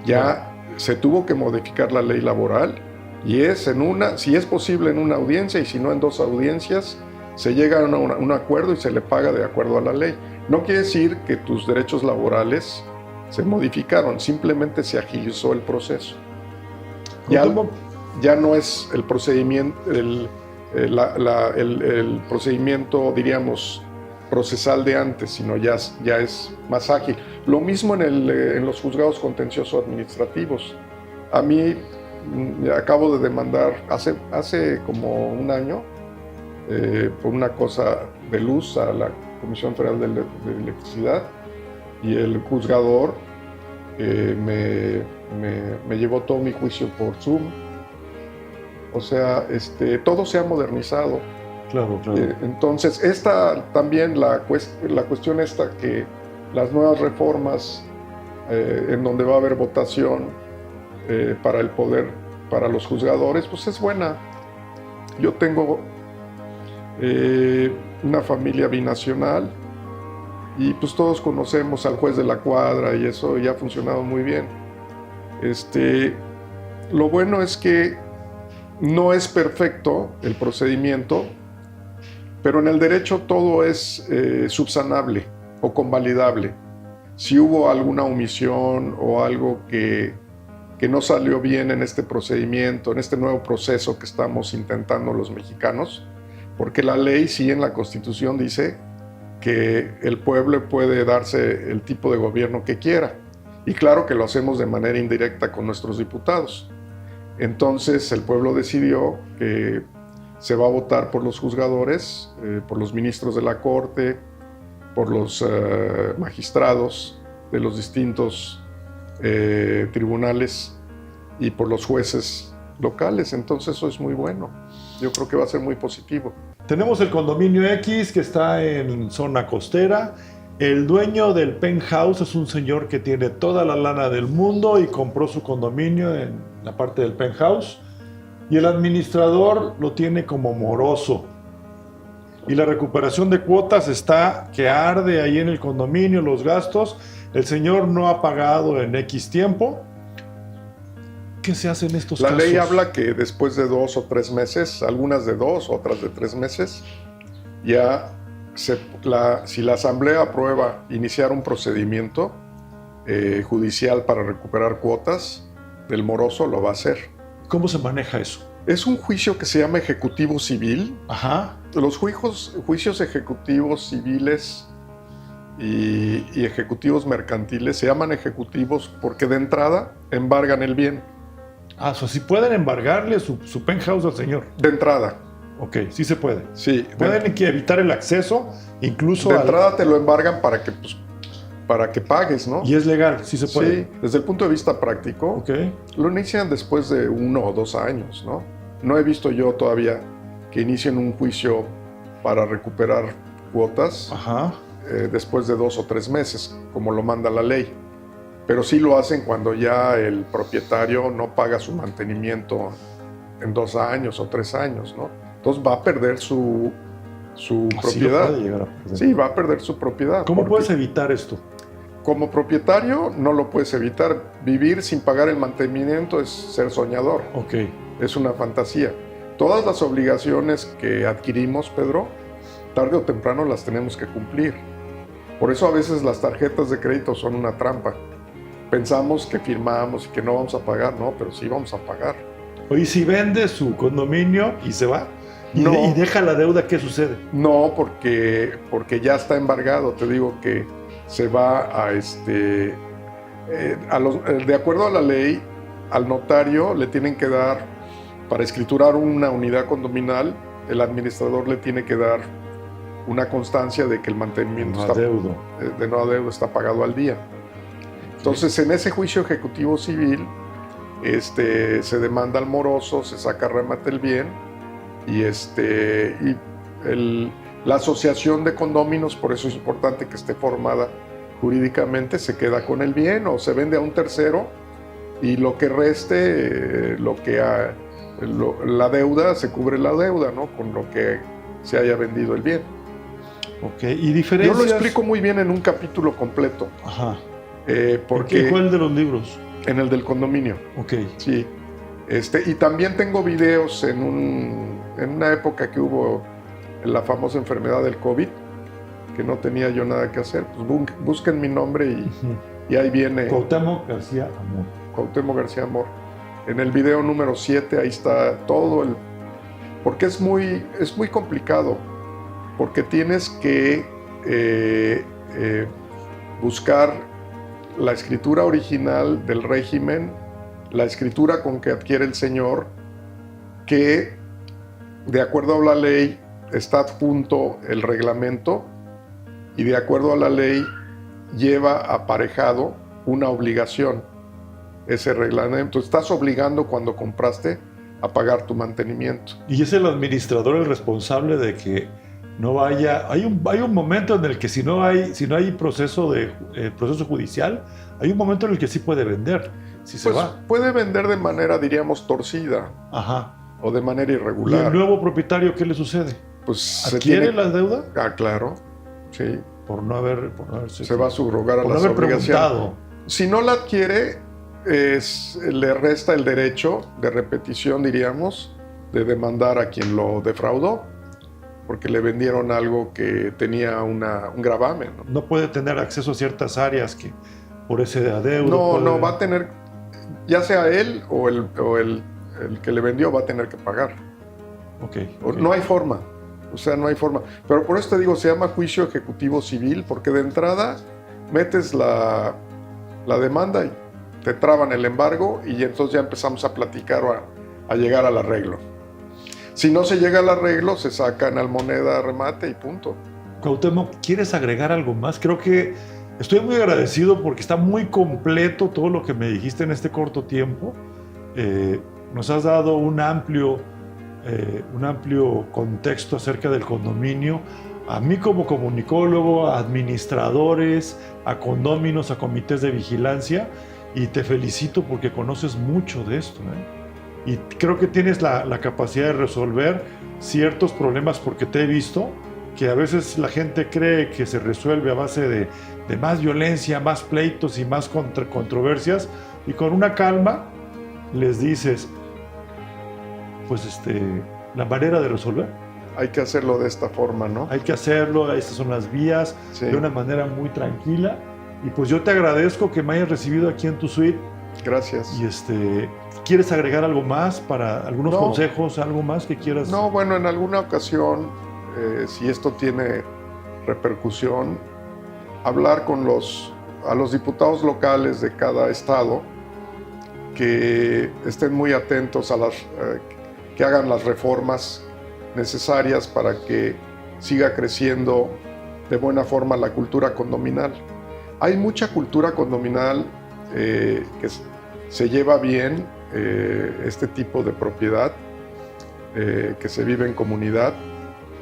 Ya se tuvo que modificar la ley laboral y si es posible en una audiencia y si no en 2 audiencias, se llega a un acuerdo y se le paga de acuerdo a la ley. No quiere decir que tus derechos laborales se modificaron, simplemente se agilizó el proceso. Ya no es el procedimiento, el procedimiento, diríamos, procesal de antes, sino ya es más ágil. Lo mismo en los juzgados contenciosos administrativos. A mí acabo de demandar hace como un año por una cosa de luz a la Comisión Federal de Electricidad, y el juzgador me llevó todo mi juicio por Zoom. O sea, todo se ha modernizado. Claro. Entonces, también la cuestión que las nuevas reformas en donde va a haber votación para el poder, para los juzgadores, pues es buena. Yo tengo una familia binacional y pues todos conocemos al juez de la cuadra y eso ya ha funcionado muy bien. Lo bueno es que no es perfecto el procedimiento, pero en el derecho todo es subsanable o convalidable. Si hubo alguna omisión o algo que no salió bien en este procedimiento, en este nuevo proceso que estamos intentando los mexicanos, porque la ley sí en la Constitución dice que el pueblo puede darse el tipo de gobierno que quiera. Y claro que lo hacemos de manera indirecta con nuestros diputados. Entonces el pueblo decidió que se va a votar por los juzgadores, por los ministros de la Corte, por los magistrados de los distintos tribunales y por los jueces locales. Entonces eso es muy bueno. Yo creo que va a ser muy positivo. Tenemos el condominio X que está en zona costera. El dueño del penthouse es un señor que tiene toda la lana del mundo y compró su condominio en la parte del penthouse. Y el administrador lo tiene como moroso. Y la recuperación de cuotas está que arde ahí en el condominio, los gastos. El señor no ha pagado en X tiempo. ¿Qué se hace en estos casos? La ley habla que después de 2 o 3 meses, algunas de 2, otras de 3 meses, ya si la Asamblea aprueba iniciar un procedimiento judicial para recuperar cuotas del moroso, lo va a hacer. ¿Cómo se maneja eso? Es un juicio que se llama ejecutivo civil. Ajá. Los juicios ejecutivos civiles y ejecutivos mercantiles se llaman ejecutivos porque de entrada embargan el bien. Ah, o sea, si pueden embargarle su penthouse al señor. De entrada. Ok, sí se puede. Sí. Pueden evitar el acceso, incluso de entrada te lo embargan para que pagues, ¿no? Y es legal, sí se puede. Sí, desde el punto de vista práctico, Okay. Lo inician después de 1 o 2 años, ¿no? No he visto yo todavía que inicien un juicio para recuperar cuotas después de 2 o 3 meses, como lo manda la ley. Pero sí lo hacen cuando ya el propietario no paga su mantenimiento en 2 años o 3 años, ¿no? Entonces va a perder su propiedad. Lo puede llegar a perder. Sí, va a perder su propiedad. ¿Cómo puedes evitar esto? Como propietario no lo puedes evitar. Vivir sin pagar el mantenimiento es ser soñador. Ok. Es una fantasía. Todas las obligaciones que adquirimos, Pedro, tarde o temprano las tenemos que cumplir. Por eso a veces las tarjetas de crédito son una trampa. Pensamos que firmamos y que no vamos a pagar, no, pero sí vamos a pagar. Oye, si vende su condominio y se va y, No. y deja la deuda, ¿qué sucede? No, porque ya está embargado. Te digo que se va de acuerdo a la ley, al notario le tienen que dar, para escriturar una unidad condominal, el administrador le tiene que dar una constancia de que el mantenimiento de no adeudo está pagado al día. Entonces, en ese juicio ejecutivo civil, se demanda al moroso, se saca remate el bien y la asociación de condóminos, por eso es importante que esté formada jurídicamente, se queda con el bien o se vende a un tercero y lo que reste, la deuda, se cubre la deuda, ¿no? Con lo que se haya vendido el bien. Ok, y diferencias. Yo lo explico muy bien en un capítulo completo. Ajá. Porque ¿Cuál de los libros? En el del condominio. Ok. Sí. Y también tengo videos en una época que hubo la famosa enfermedad del COVID, que no tenía yo nada que hacer. Pues busquen mi nombre y ahí viene. Cuauhtémoc García Amor. Cuauhtémoc García Amor. En el video número 7, ahí está todo porque es muy complicado, porque tienes que buscar la escritura original del régimen, la escritura con que adquiere el señor, que de acuerdo a la ley está adjunto el reglamento y de acuerdo a la ley lleva aparejado una obligación. Ese reglamento, estás obligando cuando compraste a pagar tu mantenimiento. Y es el administrador el responsable de que no vaya. Hay un momento en el que si no hay proceso judicial, hay un momento en el que sí puede vender. Si se va. Puede vender de manera, diríamos, torcida. Ajá. O de manera ¿Y irregular. el nuevo propietario qué le sucede? Pues ¿Adquiere la deuda? Ah, claro. Sí. Por no haberse. Se va a subrogar a las obligaciones. Si no la adquiere, le resta el derecho de repetición, diríamos, de demandar a quien lo defraudó, porque le vendieron algo que tenía un gravamen, ¿no? No puede tener acceso a ciertas áreas que por ese adeudo. No, va a tener, ya sea él o el que le vendió, va a tener que pagar. Okay. No hay forma. O sea, no hay forma. Pero por eso te digo, se llama juicio ejecutivo civil, porque de entrada metes la demanda y te traban el embargo y entonces ya empezamos a platicar o a llegar al arreglo. Si no se llega al arreglo, se sacan al moneda remate y punto. Cuauhtémoc, ¿quieres agregar algo más? Creo que estoy muy agradecido porque está muy completo todo lo que me dijiste en este corto tiempo. Nos has dado un amplio contexto acerca del condominio. A mí como comunicólogo, a administradores, a condóminos, a comités de vigilancia, y te felicito porque conoces mucho de esto, ¿eh? Y creo que tienes la capacidad de resolver ciertos problemas, porque te he visto que a veces la gente cree que se resuelve a base de más violencia, más pleitos y más controversias, y con una calma les dices, pues la manera de resolver. Hay que hacerlo de esta forma, ¿no? Hay que hacerlo, estas son las vías, Sí. de una manera muy tranquila. Y pues yo te agradezco que me hayas recibido aquí en tu suite. Gracias. Y ¿quieres agregar algo más para algunos consejos, algo más que quieras? No, bueno, en alguna ocasión, si esto tiene repercusión, hablar con a los diputados locales de cada estado que estén muy atentos a que hagan las reformas necesarias para que siga creciendo de buena forma la cultura condominal. Hay mucha cultura condominal que se lleva bien este tipo de propiedad que se vive en comunidad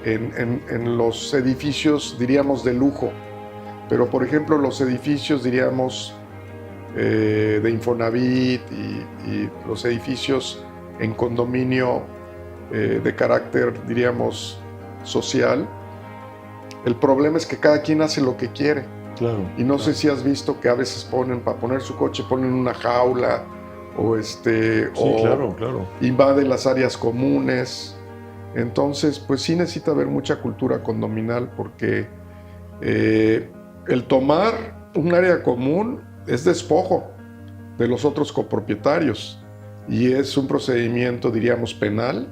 en los edificios, diríamos, de lujo. Pero, por ejemplo, los edificios, diríamos, de Infonavit y los edificios en condominio de carácter, diríamos, social, el problema es que cada quien hace lo que quiere. Claro. Y no sé si has visto que a veces para poner su coche, ponen una jaula o claro. invade las áreas comunes. Entonces, pues sí necesita haber mucha cultura condominal, porque el tomar un área común es despojo de los otros copropietarios y es un procedimiento, diríamos, penal,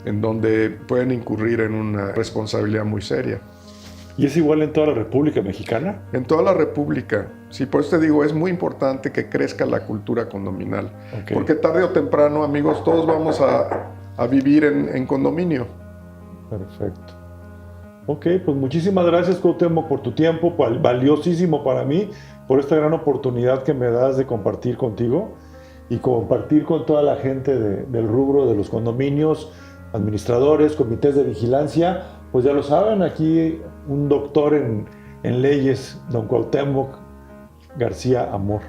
en donde pueden incurrir en una responsabilidad muy seria. ¿Y es igual en toda la República Mexicana? En toda la República. Sí, por eso te digo, es muy importante que crezca la cultura condominal. Okay. Porque tarde o temprano, amigos, todos vamos a vivir en condominio. Perfecto. Ok, pues muchísimas gracias, Cuauhtémoc, por tu tiempo, valiosísimo para mí, por esta gran oportunidad que me das de compartir contigo y compartir con toda la gente del rubro de los condominios, administradores, comités de vigilancia. Pues ya lo saben, aquí un doctor en leyes, don Cuauhtémoc García Amor.